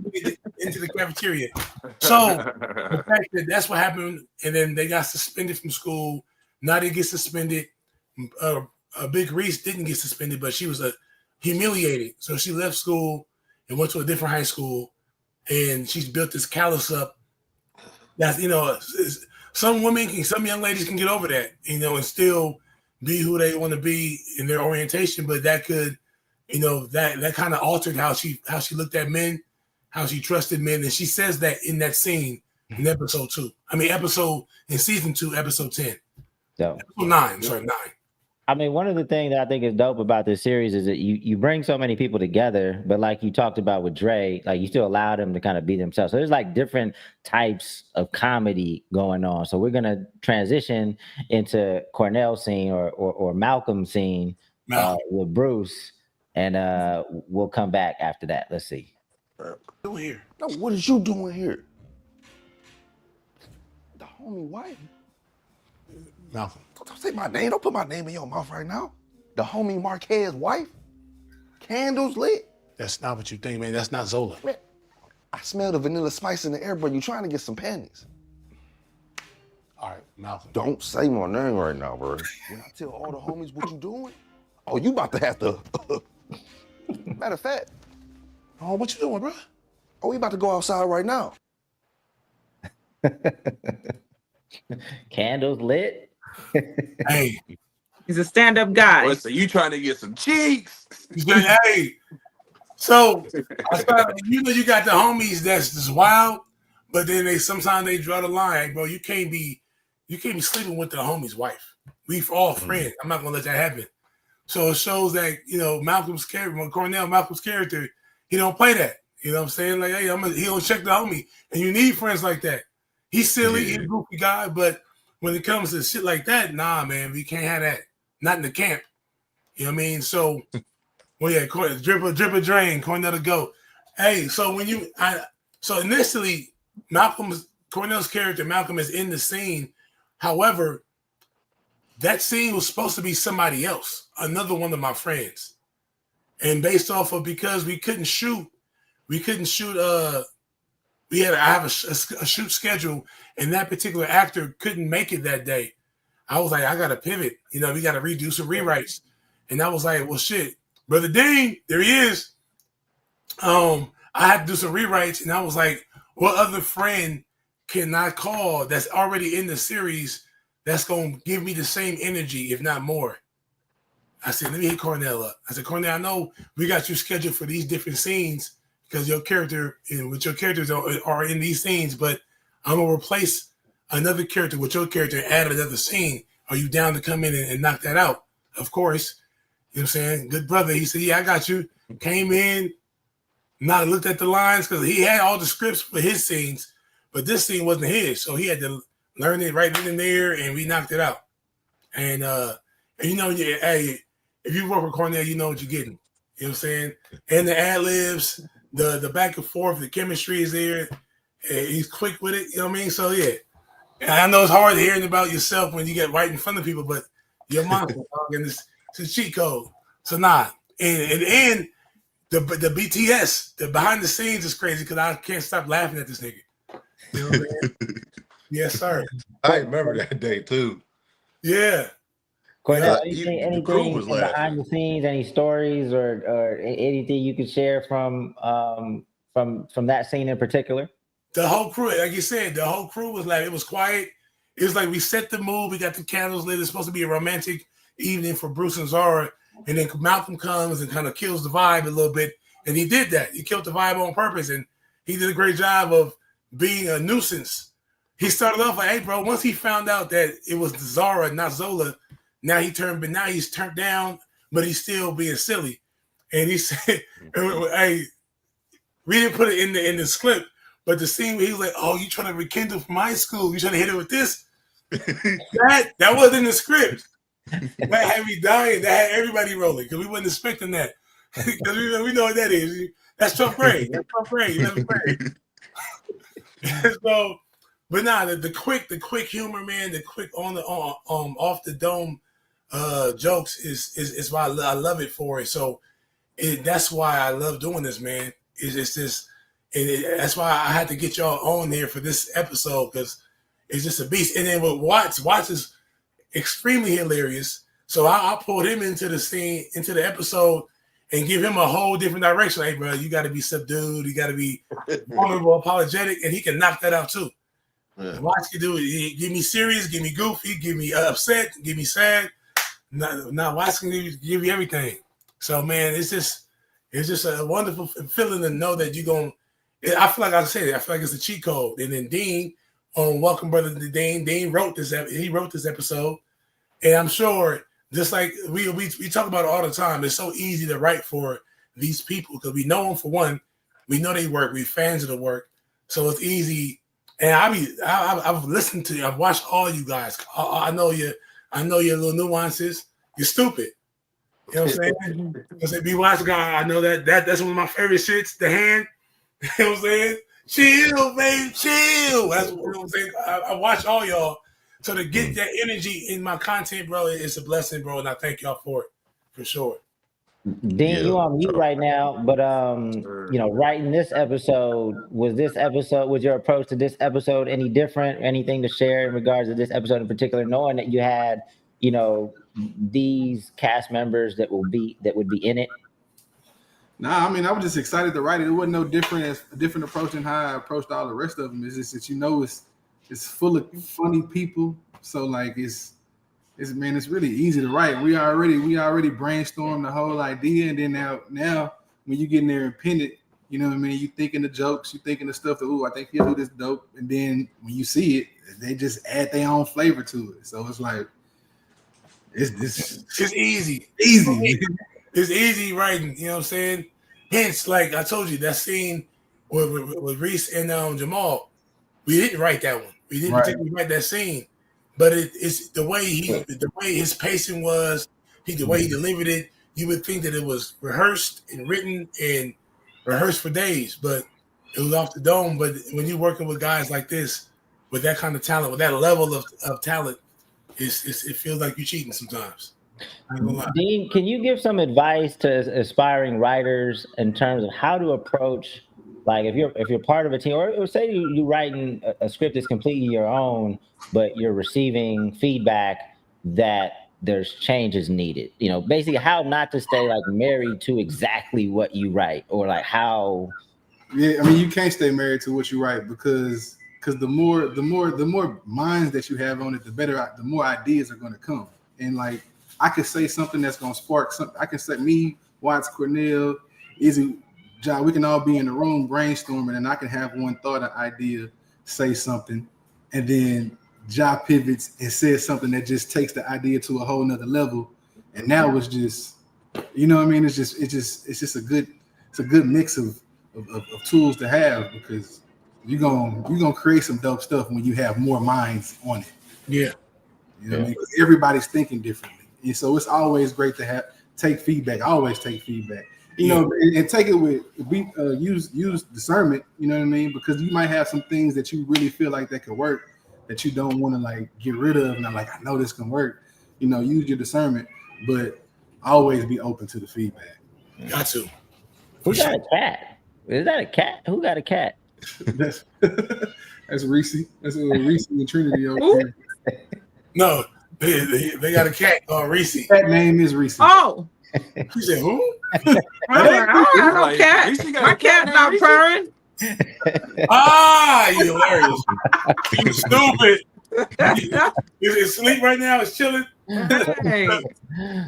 into the cafeteria. So the fact that that's what happened, and then they got suspended from school. Nadia gets suspended. Bigg Reese didn't get suspended, but she was humiliated. So she left school and went to a different high school, and she's built this callus up. That's, you know, some young ladies can get over that, you know, and still be who they want to be in their orientation. But that could, you know, that kind of altered how she looked at men, how she trusted men, and she says that in that scene in episode 2. I mean, in season 2, episode 10. So, episode 9. Sorry, 9. I mean, one of the things that I think is dope about this series is that you bring so many people together, but like you talked about with Dre, like you still allow them to kind of be themselves. So there's like different types of comedy going on. So we're gonna transition into Cornell's scene or Malcolm's scene with Bruce, and we'll come back after that. Let's see. Doing here? No, what is you doing here? The homie wife. Malcolm. Don't say my name. Don't put my name in your mouth right now. The homie Marquez's wife. Candles lit. That's not what you think, man. That's not Zola. Man, I smell the vanilla spice in the air, bro. You trying to get some panties. All right, Malcolm. Don't say my name right now, bro. When I tell all the homies what you doing, oh, you about to have to. Matter of fact. Oh, what you doing, bro? Oh, we about to go outside right now. Candles lit. Hey, he's a stand-up guy. So you trying to get some cheeks? Hey, so you know you got the homies that's just wild, but then sometimes they draw the line, like, bro. You can't be sleeping with the homie's wife. We all friends. I'm not gonna let that happen. So it shows that, you know, Malcolm's character, he don't play that. You know what I'm saying? Like, hey, he don't check the homie, and you need friends like that. He's silly, he's a goofy guy, but when it comes to shit like that, nah, man, we can't have that. Not in the camp. You know what I mean? So, well, yeah, drip a drain, Cornell to go. Hey, so initially, Cornell's character, Malcolm, is in the scene. However, that scene was supposed to be somebody else, another one of my friends. And based off of, because I have a shoot schedule, and that particular actor couldn't make it that day. I was like, I got to pivot. You know, we got to redo some rewrites. And I was like, well, shit, Brother Dean, there he is. I had to do some rewrites, and I was like, what other friend can I call that's already in the series that's going to give me the same energy, if not more? I said, let me hit Cornell up. I said, Cornell, I know we got you scheduled for these different scenes because your character and with your characters are in these scenes, but I'm going to replace another character with your character and add another scene. Are you down to come in and knock that out? Of course. You know what I'm saying? Good brother. He said, yeah, I got you. Came in, not looked at the lines because he had all the scripts for his scenes, but this scene wasn't his. So he had to learn it right then and there, and we knocked it out. And you know, hey, if you work with Cornell, you know what you're getting. You know what I'm saying? And the ad-libs, the back and forth, the chemistry is there. He's quick with it. You know what I mean? So, yeah. And I know it's hard hearing about yourself when you get right in front of people, but you're a monster, dog, and it's a cheat code. So, nah. And the BTS, the behind the scenes is crazy because I can't stop laughing at this nigga. You know what I'm saying? Yes, sir. I remember that day, too. Yeah. Cornell, anything behind the scenes, any stories or anything you could share from that scene in particular? The whole crew, like you said, the whole crew was like, it was quiet. It was like we set the mood. We got the candles lit. It's supposed to be a romantic evening for Bruce and Zara. And then Malcolm comes and kind of kills the vibe a little bit. And he did that. He killed the vibe on purpose. And he did a great job of being a nuisance. He started off like, hey, bro, once he found out that it was Zara, not Zola, now he's turned down, but he's still being silly. And he said, hey, we didn't put it in the script, but the scene where he was like, oh, you trying to rekindle from high school? You trying to hit it with this? that wasn't in the script. That had me dying. That had everybody rolling because we wasn't expecting that. Because we know what that is. That's 12th grade. That's 12th grade. 11th grade. So, but nah, the quick humor, man, the quick off the dome jokes is why I love it for it. So that's why I love doing this, man. It's just, that's why I had to get y'all on here for this episode, because it's just a beast. And then with Watts is extremely hilarious. So I pulled him into the scene, into the episode, and give him a whole different direction. Hey, bro, you got to be subdued. You got to be vulnerable, apologetic, and he can knock that out too. Yeah. Watts can do it. He give me serious, give me goofy, give me upset, give me sad. Now Watts can give you everything. So man, it's just a wonderful feeling to know that you're going. I feel like I said it. I feel like it's a cheat code. And then Dean, on Welcome Brother to Dean, Dean wrote this. He wrote this episode, and I'm sure, just like we talk about it all the time, it's so easy to write for these people because we know them for one. We know they work. We're fans of the work, so it's easy. And I've listened to you. I've watched all you guys. I know your little nuances. You're stupid. You know what I'm saying? Because if you watch guy, I know that's one of my favorite shits. The hand. You know what I'm saying? Chill, babe, chill. That's what I'm saying. I watch all y'all. So to get that energy in my content, bro, it's a blessing, bro, and I thank y'all for it, for sure. Dean, you on mute right now, but writing this episode, was your approach to this episode any different? Anything to share in regards to this episode in particular, knowing that you had, these cast members that would be in it? Nah, I mean, I was just excited to write it. It wasn't no different approach than how I approached all the rest of them. It's just that it's full of funny people. So like it's really easy to write. We already brainstormed the whole idea, and then now when you get in there and pin it, you know what I mean? You thinking the jokes, you thinking the stuff that, I think he'll do this dope. And then when you see it, they just add their own flavor to it. So it's like it's easy. Easy. It's easy writing, you know what I'm saying? Hence, like I told you, that scene with Reese and Jamal, we didn't write that one. We didn't particularly write that scene, but it's the way his pacing was, the way he delivered it. You would think that it was rehearsed and written and rehearsed for days, but it was off the dome. But when you're working with guys like this, with that kind of talent, with that level of talent, it feels like you're cheating sometimes. Dean, can you give some advice to aspiring writers in terms of how to approach, like if you're part of a team, or say you're writing a script that's completely your own, but you're receiving feedback that there's changes needed, basically how not to stay like married to exactly what you write, or like how. Yeah, I mean, you can't stay married to what you write because the more minds that you have on it, the more ideas are going to come. And like, I could say something that's going to spark something. I can say me, Watts, Cornell, Izzy, John, we can all be in the room brainstorming, and I can have one thought, an idea, say something, and then Ja pivots and says something that just takes the idea to a whole nother level. And now it's just, you know what I mean? It's just a good mix of tools to have, because you're gonna create some dope stuff when you have more minds on it. Yeah. You know what I mean? 'Cause everybody's thinking differently. And so it's always great to take feedback. I always take feedback. And take it with use discernment, you know what I mean? Because you might have some things that you really feel like that could work that you don't want to like get rid of. And I'm like, I know this can work. Use your discernment, but always be open to the feedback. Got to. Who got a cat? Is that a cat? Who got a cat? That's Reese. That's Reese and Trinity over here. No, they got a cat called Reese. That name is Reese. Oh. You said who? I don't have no cat. My cat not purring. You hilarious. You stupid. Is it asleep right now? It's chilling.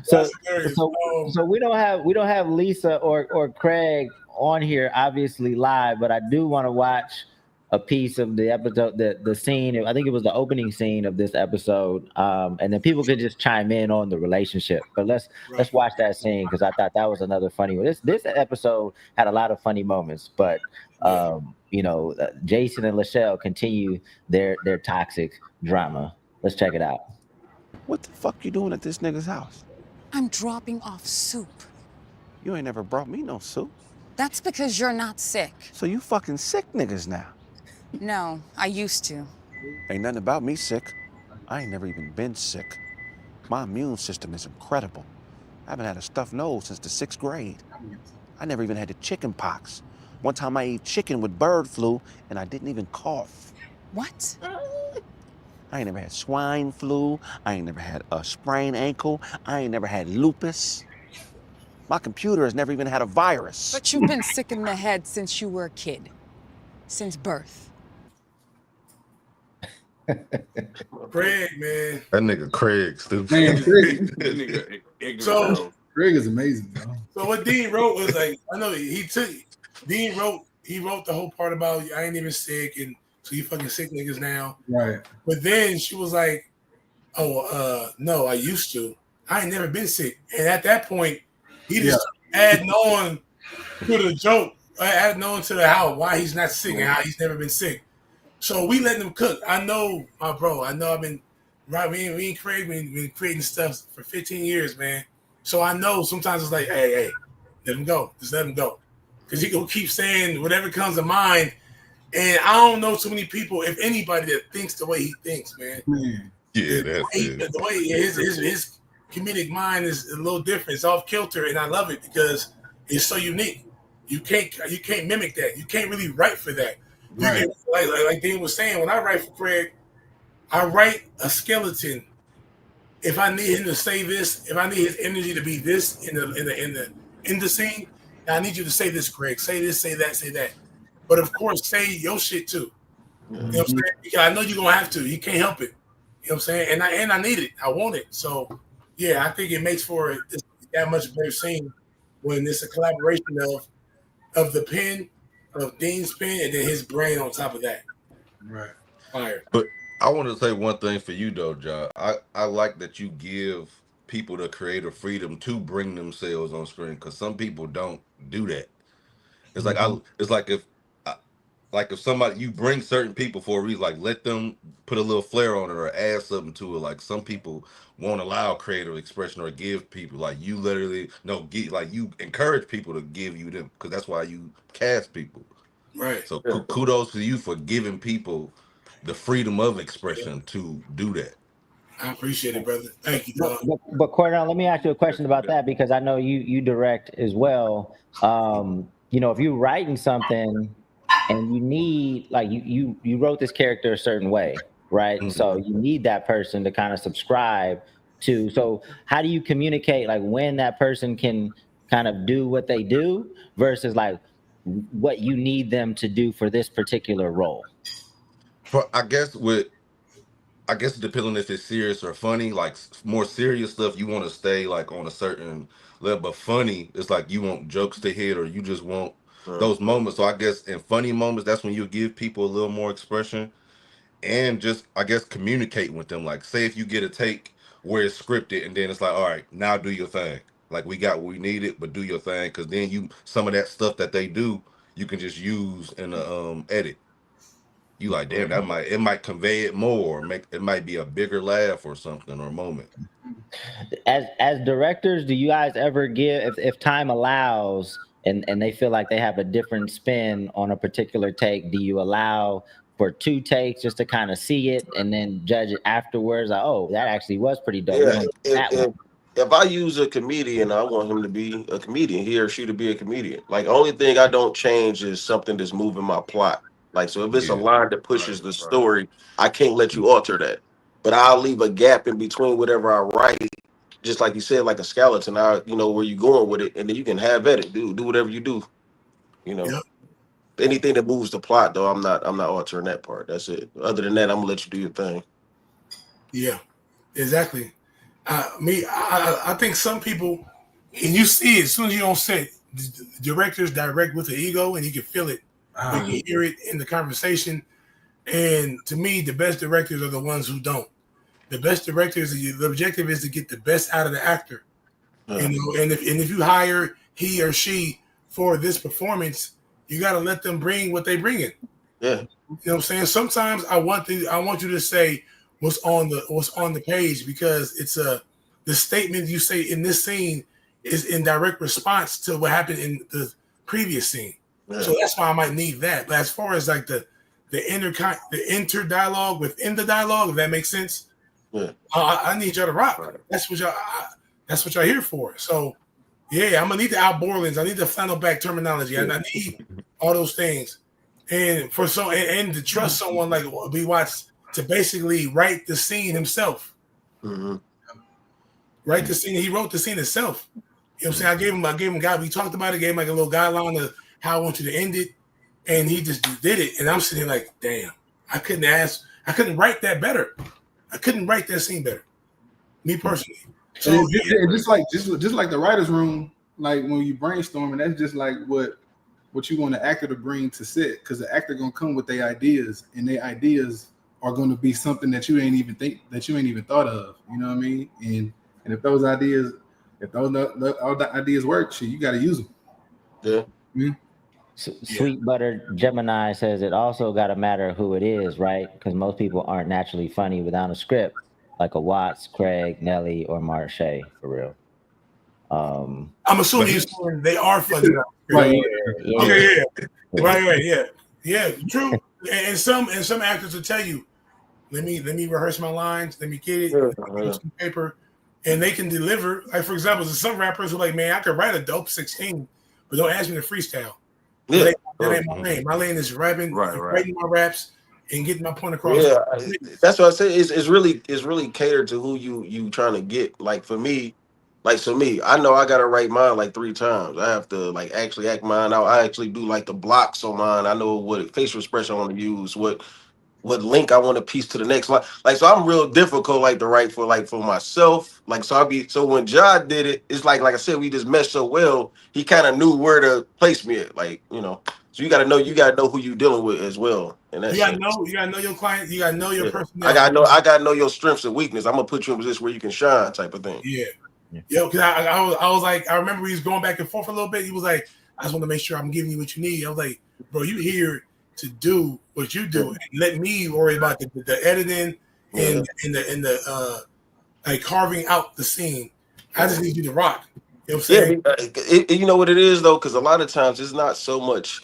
So we don't have Lisa or Craig on here obviously live, but I do want to watch a piece of the episode, the scene. I think it was the opening scene of this episode, and then people could just chime in on the relationship. But let's watch that scene, because I thought that was another funny one. This episode had a lot of funny moments, but Jason and Lelle continue their toxic drama. Let's check it out. What the fuck you doing at this nigga's house? I'm dropping off soup. You ain't never brought me no soup. That's because you're not sick. So you fucking sick niggas now. No, I used to. Ain't nothing about me sick. I ain't never even been sick. My immune system is incredible. I haven't had a stuffed nose since the 6th grade. I never even had the chicken pox. One time I ate chicken with bird flu and I didn't even cough. What? I ain't never had swine flu. I ain't never had a sprained ankle. I ain't never had lupus. My computer has never even had a virus. But you've been sick in the head since you were a kid. Since birth. Craig, man. That nigga Craig, stupid. Man, Craig. That nigga ignorant, So- bro. Greg is amazing, bro. So what Dean wrote was like, I know Dean wrote the whole part about I ain't even sick, and so you fucking sick niggas now. Right. But then she was like, oh, no, I used to. I ain't never been sick. And at that point, he just adding on to the joke, adding on to the why he's not sick and how he's never been sick. So we letting him cook. I know, my bro. I know I've been right. Me and Craig been creating stuff for 15 years, man. So I know sometimes it's like, hey, let him go. Just let him go. Because he gonna keep saying whatever comes to mind. And I don't know too many people, if anybody, that thinks the way he thinks, man. Yeah, that's it. The way his comedic mind is a little different. It's off kilter, and I love it because it's so unique. You can't mimic that. You can't really write for that. Right. Like Dean was saying, when I write for Craig, I write a skeleton. If I need him to say this, if I need his energy to be this in the scene, I need you to say this, Craig. Say this, say that, say that. But of course, say your shit too. You know what I'm saying? Because I know you're gonna have to. You can't help it. You know what I'm saying? And I need it. I want it. So yeah, I think it makes for that much better scene when it's a collaboration of the pen, of Dean's pen, and then his brain on top of that. Right. Fire. But I want to say one thing for you though, John. I like that you give people the creative freedom to bring themselves on screen, because some people don't do that. It's like if somebody, you bring certain people for a reason, like let them put a little flair on it or add something to it. Like some people won't allow creative expression or give people, like you literally you encourage people to give you them, because that's why you cast people. Right. So kudos to you for giving people the freedom of expression to do that. I appreciate it, brother. Thank you, dog. But Cornell, let me ask you a question about that, because I know you direct as well. If you're writing something and you need, like, you wrote this character a certain way, right? Mm-hmm. So you need that person to kind of subscribe to. So how do you communicate, like, when that person can kind of do what they do versus like what you need them to do for this particular role? I guess it depends on if it's serious or funny. Like more serious stuff, you want to stay like on a certain level, but funny, it's like you want jokes to hit, or you just want those moments. So I guess in funny moments, that's when you give people a little more expression, and just, I guess, communicate with them. Like, say if you get a take where it's scripted, and then it's like, all right, now do your thing. Like, we got what we needed, but do your thing, because then some of that stuff that they do, you can just use in the edit. You like, damn, it might convey it more, or it might be a bigger laugh or something, or moment. As directors, do you guys ever give, if time allows and they feel like they have a different spin on a particular take, do you allow for 2 takes just to kind of see it and then judge it afterwards? Like, oh, that actually was pretty dope. Yeah, if I use a comedian, I want him to be a comedian, he or she to be a comedian. Like, only thing I don't change is something that's moving my plot. Like, so if it's a line that pushes the story, I can't let you alter that. But I'll leave a gap in between whatever I write, just like you said, like a skeleton. Where you're going with it, and then you can have at it. Do whatever you do. Yep. Anything that moves the plot, though, I'm not altering that part. That's it. Other than that, I'm gonna let you do your thing. Yeah, exactly. I think some people, and you see it as soon as you're on set, the directors direct with the ego, and you can feel it. You can hear it in the conversation. And to me, the best directors are the ones who don't. The best directors, the objective is to get the best out of the actor. And if you hire he or she for this performance, you got to let them bring what they bring in. Yeah. You know what I'm saying? Sometimes I want you to say what's on the page, because it's the statement you say in this scene is in direct response to what happened in the previous scene. Yeah. So that's why I might need that. But as far as like the inter dialogue within the dialogue, if that makes sense, Yeah. I need y'all to rock. That's what y'all here for. So yeah, I'm gonna need the Al Borland's. I need the flannel back terminology. I need all those things, and to trust someone like B Watts to basically write the scene himself. Mm-hmm. Write the scene. He wrote the scene himself. You know what I'm saying? I gave him guide. We talked about it. Gave him like a little guideline of how I want you to end it, and he just did it. And I'm sitting like, damn, I couldn't write that better. I couldn't write that scene better. Me personally. So just like the writer's room, like when you brainstorming, that's just like what you want the actor to bring to set, because the actor gonna come with their ideas, and their ideas are gonna be something that you ain't even thought of. You know what I mean? And if those ideas work, shit, you got to use them. Yeah. Mm-hmm. Sweet Butter Gemini says it also got to matter who it is, right? Because most people aren't naturally funny without a script, like a Watts, Craig, Nelly, or Marche, for real. I'm assuming they are funny. Right. Yeah. Okay, yeah. Right, yeah. True. And some actors will tell you, let me rehearse my lines, let me get it, some paper, and they can deliver. Like, for example, there's some rappers who are like, man, I could write a dope 16, but don't ask me to freestyle. Yeah. That ain't my lane. My lane is rapping, writing my raps, and getting my point across. Yeah, that's what I say. It's really catered to who you trying to get. Like for me, I know I gotta write mine like 3 times. I have to like actually act mine out. I actually do like the blocks on mine. I know what facial expression I want to use, what link I want to piece to the next line. Like, so I'm real difficult like to write for myself. Like, so when Jah did it, it's like I said, we just meshed so well. He kind of knew where to place me at. Like, you know, so you gotta know who you dealing with as well. And that's you gotta know your client. You gotta know your personality. I gotta know your strengths and weakness. I'm gonna put you in a position where you can shine, type of thing. Yeah. Because I was like, I remember he was going back and forth a little bit. He was like, I just want to make sure I'm giving you what you need. I was like, bro, you here to do what you do, and let me worry about the editing and the like carving out the scene. I just need you to rock. You know what I'm saying? You know what it is though, because a lot of times it's not so much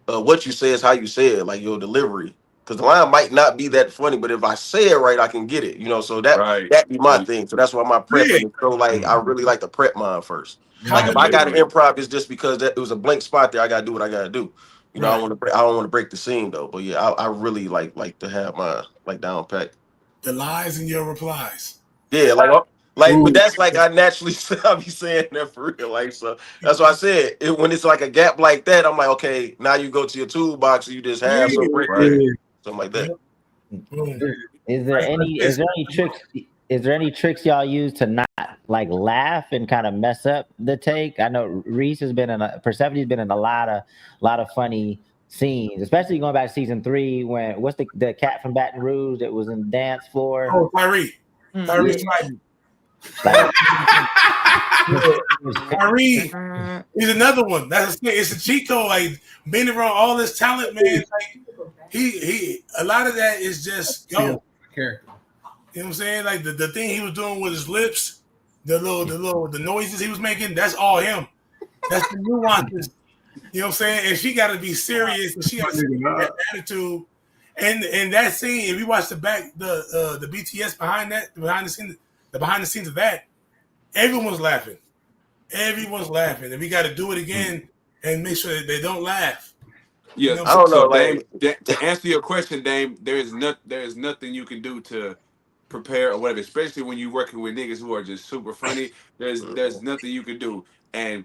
what you say is how you say it, like your delivery. Because the line might not be that funny, but if I say it right, I can get it. You know, so that be my thing. So that's why my prep is so like I really like to prep mine first. Like if I got to improv, it's just because it was a blank spot there. I gotta do what I gotta do. You know, I don't want to break the scene though. But yeah, I really like to have mine like down packed. The lies and your replies. Yeah, but that's like I naturally I'll be saying that for real. Like, so that's why I said when it's like a gap like that, I'm like, okay, now you go to your toolbox and you just have something like that. Is there any tricks y'all use to not like laugh and kind of mess up the take? I know Reese has been Persephone's been in a lot of funny scenes, especially going back to season 3 when what's the cat from Baton Rouge that was in the dance floor? Oh, Tyree. Tyree, he's another one. It's a cheat code. Like being around all this talent, man. Like he a lot of that is just go. Character. You know what I'm saying? Like the thing he was doing with his lips, the noises he was making. That's all him. That's the nuances. You know what I'm saying? And she got to be serious, and she got to that attitude. And that scene, if you watch the BTS behind the scenes of that, everyone's laughing. Everyone's laughing, and we got to do it again and make sure that they don't laugh. Yeah, you know I don't know. Dame, to answer your question, Dame, there is nothing you can do to prepare or whatever. Especially when you're working with niggas who are just super funny. There's nothing you can do. And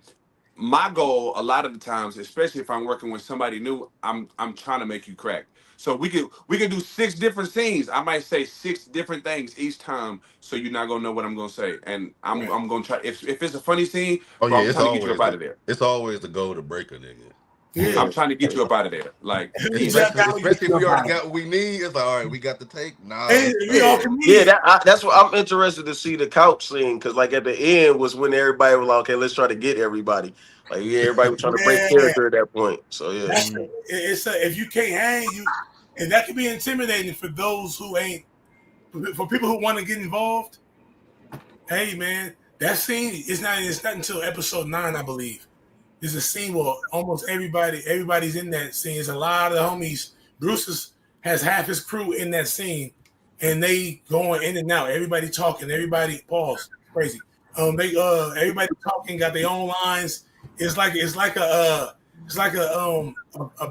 my goal, a lot of the times, especially if I'm working with somebody new, I'm trying to make you crack. So we could do 6 different scenes. I might say 6 different things each time, so you're not gonna know what I'm gonna say. And I'm gonna try. If it's a funny scene, I'm trying to get you up out of there. It's always the goal to break a nigga. Yeah. I'm trying to get you up out of there. Like, especially if we already got what we need. It's like, all right, we got the take. Nah, that's what I'm interested to see the couch scene, because like at the end was when everybody was like, okay, let's try to get everybody. Like everybody was trying to break character at that point. So yeah, if you can't hang, and that can be intimidating for those who ain't, for people who want to get involved. Hey man, That scene is not. It's not until episode 9, I believe. There's a scene where almost everybody's in that scene. There's a lot of the homies. Has half his crew in that scene, and they going in and out. Everybody talking. Everybody pause. Crazy. Everybody talking. Got their own lines. It's like a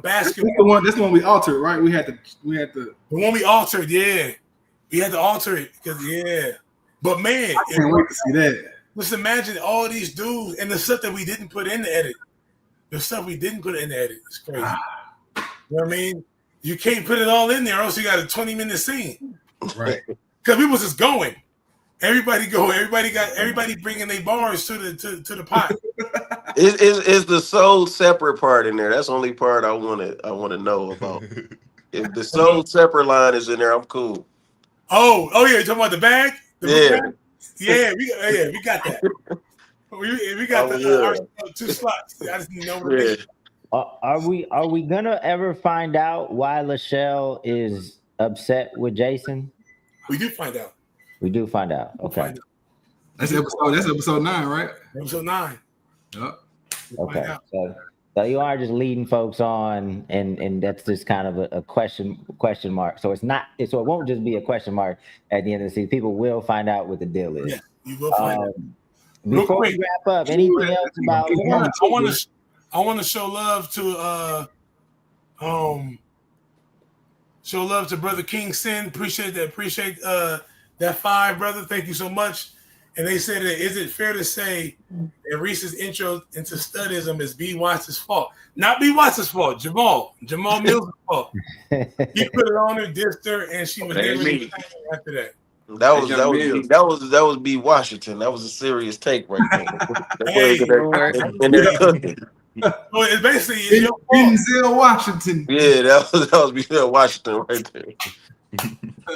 basketball. That's the one we altered, right? We had to. The one we altered, yeah. We had to alter it because, yeah. But man, I can't wait to see that. Just imagine all these dudes and the stuff that we didn't put in the edit. The stuff we didn't put in the edit. It's crazy. You know what I mean? You can't put it all in there, or else you got a 20-minute scene. Right. Because we was just going. Everybody bringing their bars to the pot. Is the soul separate part in there? That's the only part I want to know about. If the soul separate line is in there, I'm cool. Oh yeah, you talking about the bag? Yeah. Yeah, we got that. We got the 2 slots. I just need to know what it is. Are we gonna ever find out why Lachelle is upset with Jason? We do find out. We do find out. Okay. That's episode 9, right? Episode 9. Yep. Okay. So you are just leading folks on, and that's just kind of a question mark. So it won't just be a question mark at the end of the season. People will find out what the deal is. Yeah, you will find out. Before we wrap up, anything else about? I want to show love to Brother King Sin. Appreciate that. Appreciate that 5, brother. Thank you so much. And they said that, is it fair to say that Reese's intro into studism is B. Watts' fault? Not B. Watts' fault. Jamal Mills' fault. He put it on her, dissed her, and she was never after that. That was B. Washington. That was a serious take right there. They're cooking. So it's basically Denzel Washington. Yeah, that was Denzel Washington right there.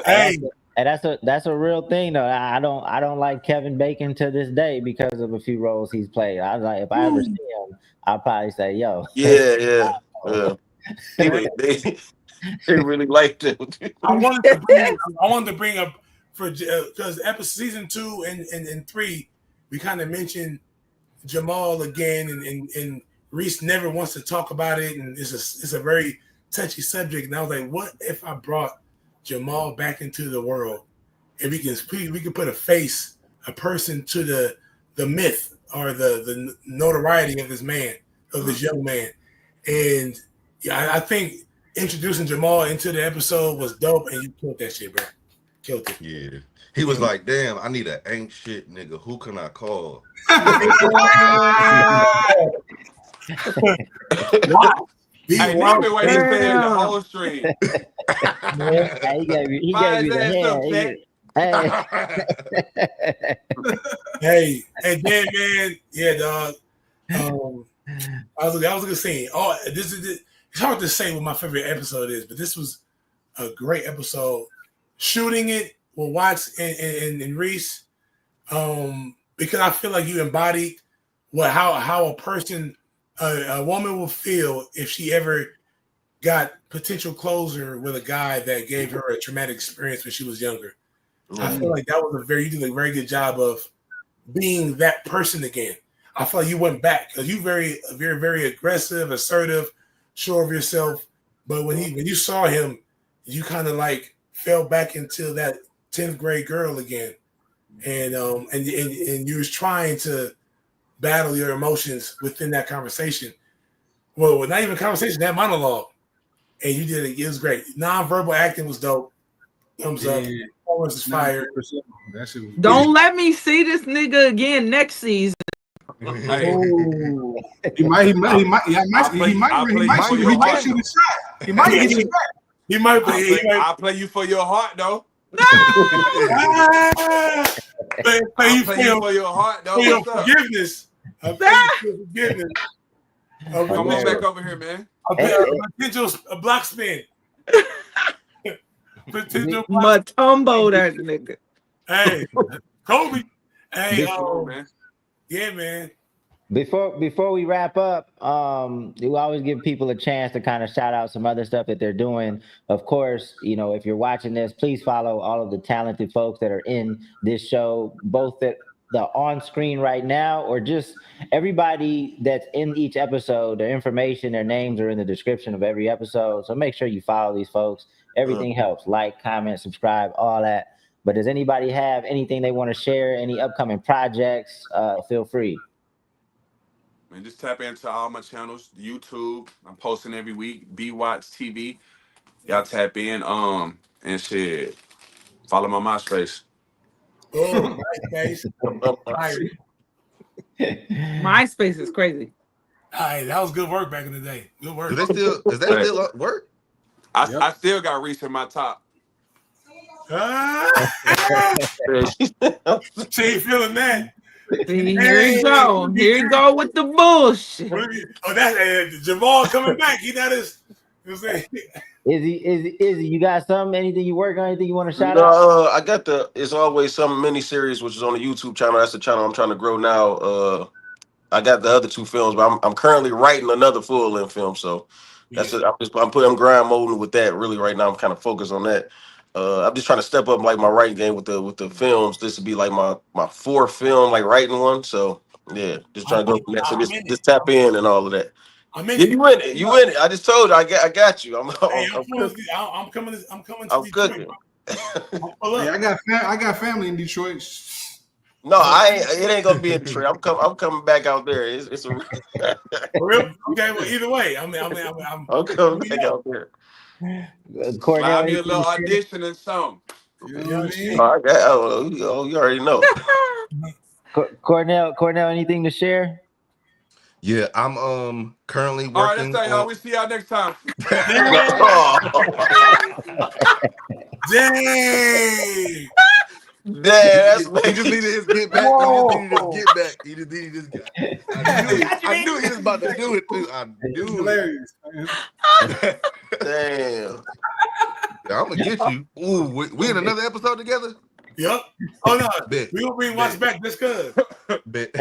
Hey. And that's a real thing though. I don't like Kevin Bacon to this day because of a few roles he's played. I was like, if I ever see him, I'll probably say, "Yo." Yeah. They really liked it. I wanted to bring up because season 2 and 3, we kind of mentioned Jamal again, and Reese never wants to talk about it, and it's a very touchy subject. And I was like, what if I brought Jamal back into the world, and we can put a person to the myth or the notoriety of this young man. And yeah, I think introducing Jamal into the episode was dope, and you killed that shit, bro. Killed it. Yeah. He was like, damn, I need an ain't shit nigga. Who can I call? I love it when he said the whole stream. He gave me the Hey, and then man, yeah, dog. I was gonna say, it's hard to say what my favorite episode is, but this was a great episode. Shooting it with Watts and Reese, because I feel like you embodied how a person, a woman will feel if she ever got potential closure with a guy that gave her a traumatic experience when she was younger. Mm-hmm. I feel like that was you did a very good job of being that person again. I feel like you went back because you very, very, very aggressive, assertive, sure of yourself. But when you saw him, you kind of like fell back into that 10th grade girl again, and you was trying to battle your emotions within that conversation. Well, not even conversation, that monologue. And you did it. It was great. Non-verbal acting was dope. Thumbs up. Performance is fire. Don't let me see this nigga again next season. He might shoot a shot. He might get you back. He might. I'll play you for your heart, though. No. Play you for your heart, though. For your forgiveness. Forgiveness. Come on back over here, man. Potential block spin. Potential Matumbo, that nigga. Hey, Kobe. Hey, man. Yeah, man. Before we wrap up, we always give people a chance to kind of shout out some other stuff that they're doing. Of course, if you're watching this, please follow all of the talented folks that are in this show, both that the on screen right now, or just everybody that's in each episode, their information, their names are in the description of every episode. So make sure you follow these folks. Everything helps. Like, comment, subscribe, all that. But does anybody have anything they want to share? Any upcoming projects? Feel free. Man, just tap into all my channels. YouTube, I'm posting every week. BWatch TV. Y'all tap in. And shit. Follow my MySpace. Oh, MySpace. MySpace is crazy. All right, that was good work back in the day. Good work. Is that still work? I still got Reese in my top. She ain't feeling that. See, here you go. Here you go with the bullshit. Oh, that's Jamal coming back. He not his. You know what I'm saying? Izzy, you got something? Anything you work on? Anything you want to shout out? I got It's Always Some mini series, which is on the YouTube channel. That's the channel I'm trying to grow now. I got the other 2 films, but I'm currently writing another full-length film. So that's it. I'm grind moding with that really right now. I'm kind of focused on that. I'm just trying to step up like my writing game with the films. This would be like my 4th film, like writing one. So yeah, just trying to go from that. So just tap in and all of that. I'm in it. You in it. You in it. I just told you. I got you. I'm coming to I'm Detroit. cooking. Hey, I got family in Detroit. No, it ain't gonna be in Detroit. I'm coming back out there. It's a okay. Well, either way, I'm coming back out there. Cornell, me a little audition and something. You know what I mean? You already know. Cornell, anything to share? Yeah, I'm currently working. All right, let's say y'all. We see y'all next time. Dang. That's he just needed his get back. He just needed his get back. I knew he was about to do it too. I knew it. Hilarious. Damn. Yeah, I'm gonna get you. Ooh, we in another episode together? Yep. Oh no, Bet. we gonna bring Watch back this good. Bet.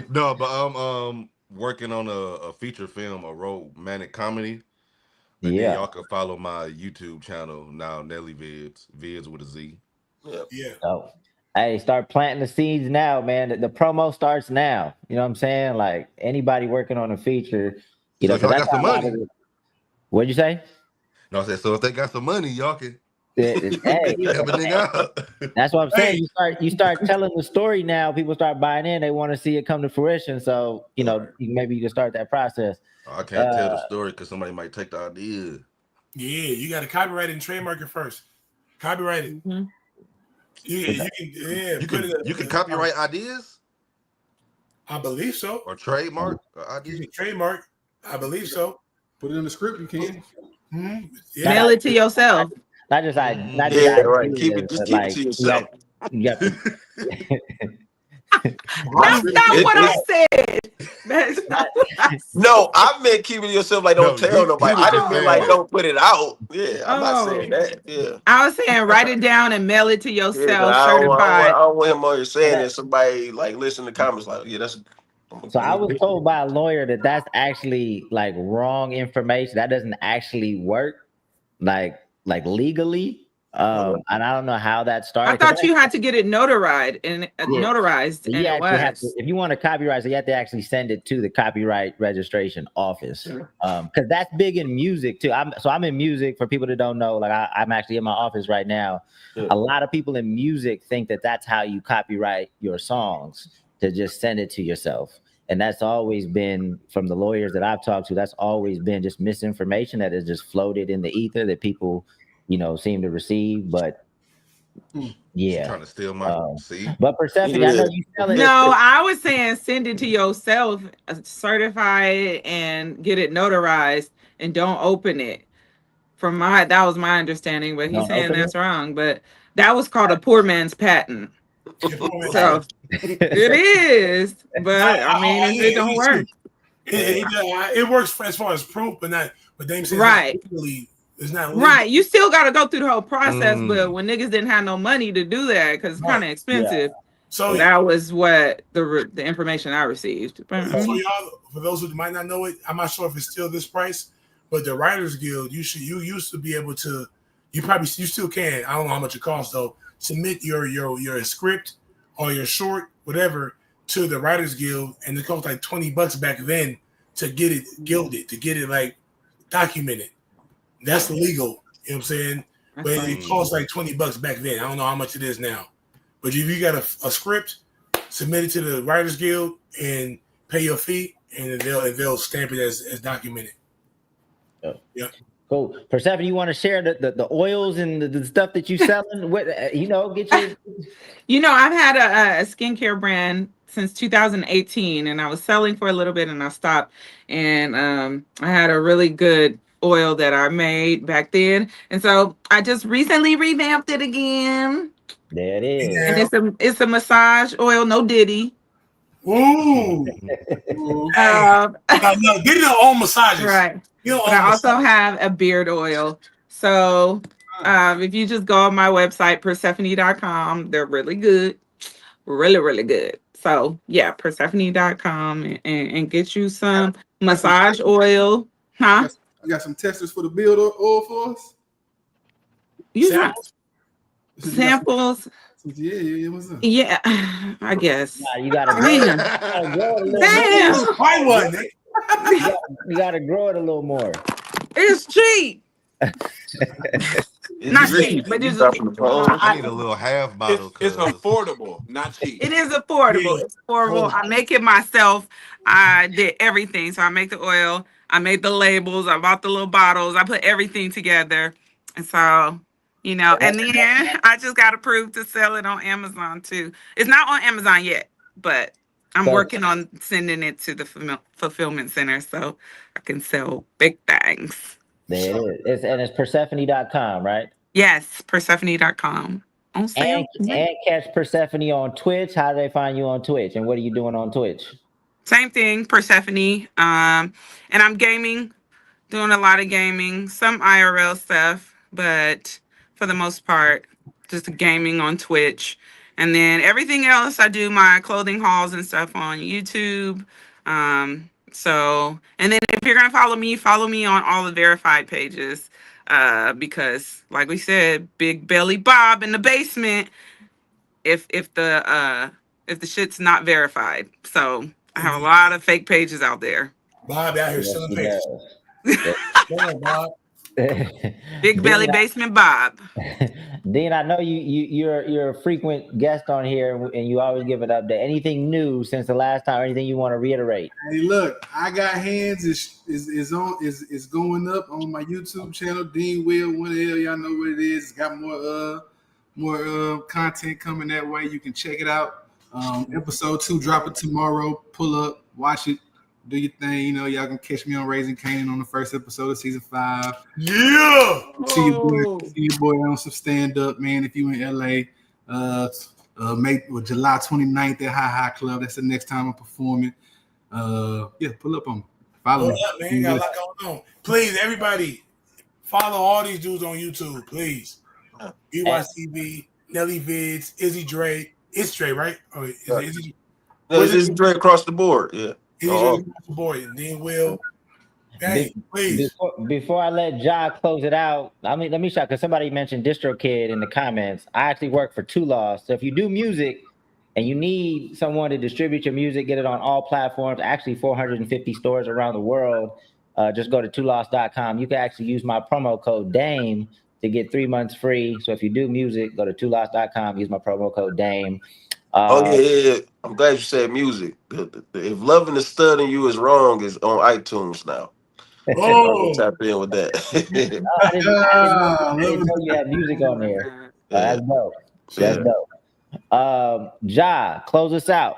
No, but I'm working on a feature film, a romantic comedy. And then y'all can follow my YouTube channel now, Nelly Vids with a Z. Yeah. So, hey, start planting the seeds now, man. The promo starts now. You know what I'm saying? Like anybody working on a feature, you know, so I got some money. What'd you say? No, I said, so if they got some money, y'all can hey, everything out. That's what I'm saying. You start telling the story now. People start buying in. They want to see it come to fruition. So you know, maybe you can start that process. I can't tell the story because somebody might take the idea. Yeah, you got to copyright it and trademark it first. Copyright it. Mm-hmm. You can copyright ideas. I believe so. Or trademark ideas. You can trademark. I believe so. Put it in the script. You can. Mm-hmm. Yeah. Mail it to yourself. Not just right. Keep it to yourself. That's not what I said. That's not what I said. No, I meant keep it to yourself. Like don't tell nobody. I didn't mean like don't put it out. Yeah, I'm not saying that. Yeah, I was saying write it down and mail it to yourself. Certified. I don't want him on here saying that somebody like listen to comments like that's. So I was told by a lawyer that that's actually like wrong information. That doesn't actually work, like legally. And I don't know how that started. I thought you had to get it notarized and notarized. And it was. If you want to copyright, you have to actually send it to the copyright registration office. Because that's big in music too. I'm in music. For people that don't know, like I'm actually in my office right now. A lot of people in music think that that's how you copyright your songs, to just send it to yourself. And that's always been, from the lawyers that I've talked to, that's always been just misinformation that has just floated in the ether that people, you know, seem to receive. But yeah, trying to steal my seed. But Persephone, I know you tell it. No, I was saying send it to yourself, certify it, and get it notarized, and don't open it. That was my understanding, but he's saying that's wrong. But that was called a poor man's patent. So it is, but I mean, it don't work. It works as far as proof, but they say right. It's not legal. Right. You still got to go through the whole process, but when niggas didn't have no money to do that because it's kind of expensive. Yeah. So that was what the information I received. So y'all, for those who might not know it, I'm not sure if it's still this price, but the Writers Guild, you used to be able to, you still can. I don't know how much it costs though. Submit your script or your short, whatever, to the Writers Guild, and it cost like $20 back then to get it gilded, to get it like documented. That's illegal. You know what I'm saying? But it cost like $20 back then. I don't know how much it is now. But if you got a script, submit it to the Writers Guild and pay your fee, and they'll stamp it as documented. Yeah. Cool. Persephone, you want to share the oils and the stuff that you selling? With, get your. I've had a skincare brand since 2018, and I was selling for a little bit, and I stopped. And I had a really good oil that I made back then, and so I just recently revamped it again. There it is. Yeah. And it's a massage oil, no Diddy. Ooh. Get your own massages. Right. But I also have a beard oil. So if you just go on my website, Persephone.com, they're really good. Really, really good. So yeah, Persephone.com and get you some massage oil. Huh? You got some testers for the beard oil for us? You got samples. Yeah, what's up? Yeah, I guess. Nah, you gotta Damn. Why one? You gotta grow it a little more. It's cheap. Not cheap, but it's I need a little half bottle. It's affordable, not cheap. It is affordable. It's affordable. I make it myself. I did everything. So I make the oil. I made the labels. I bought the little bottles. I put everything together. And so, and then I just got approved to sell it on Amazon too. It's not on Amazon yet, but I'm working on sending it to the fulfillment center so I can sell big things. There it is. It's Persephone.com, right? Yes, Persephone.com. On sale. And catch Persephone on Twitch. How do they find you on Twitch? And what are you doing on Twitch? Same thing, Persephone. And I'm gaming, doing a lot of gaming, some IRL stuff, but for the most part, just gaming on Twitch. And then everything else, I do my clothing hauls and stuff on YouTube. And then if you're going to follow me on all the verified pages. Because like we said, Big Belly Bob in the basement, if the shit's not verified. So I have a lot of fake pages out there. Bob out here selling pages. Come on, Bob. Big Belly Basement Bob. Dean, I know you're a frequent guest on here, and you always give an update. Anything new since the last time? Or anything you want to reiterate? Hey, look, I Got Hands is going up on my YouTube channel. Dean Will, one of y'all know what it is. It's got more content coming that way. You can check it out. Episode 2 dropping tomorrow. Pull up, watch it. Do your thing, y'all can catch me on Raising Canaan on the first episode of season 5. Yeah. See your boy on some stand-up, man. If you in LA, July 29th at High Club. That's the next time I'm performing. Pull up on me. Follow me. Up, man. You got a lot going on. Please, everybody, follow all these dudes on YouTube, please. BYCB, Nelly Vids, Izzy Dre. It's Dre, right? Or is it Izzy? No, it's Dre across the board, yeah. Boy, and then Will. Hey, please. Before I let Ja close it out, let me shout, because somebody mentioned DistroKid in the comments. I actually work for 2 Lost. So if you do music and you need someone to distribute your music, get it on all platforms, actually 450 stores around the world, just go to 2lost.com. You can actually use my promo code DAME to get 3 months free. So if you do music, go to 2lost.com, use my promo code DAME. Yeah. I'm glad you said music. If Loving the Stud in You Is Wrong is on iTunes now. Oh, tap in with that. I didn't know you had music on there. That's dope. That's dope. Ja, close us out.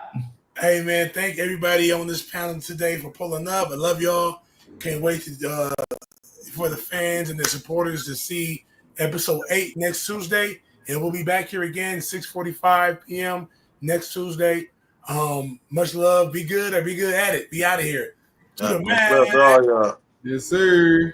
Hey, man, thank everybody on this panel today for pulling up. I love y'all. Can't wait for the fans and the supporters to see episode 8 next Tuesday. And we'll be back here again, 6:45 p.m. next Tuesday. Much love. Be good or be good at it. Be out of here. To the man. Love to all y'all. Yes, sir.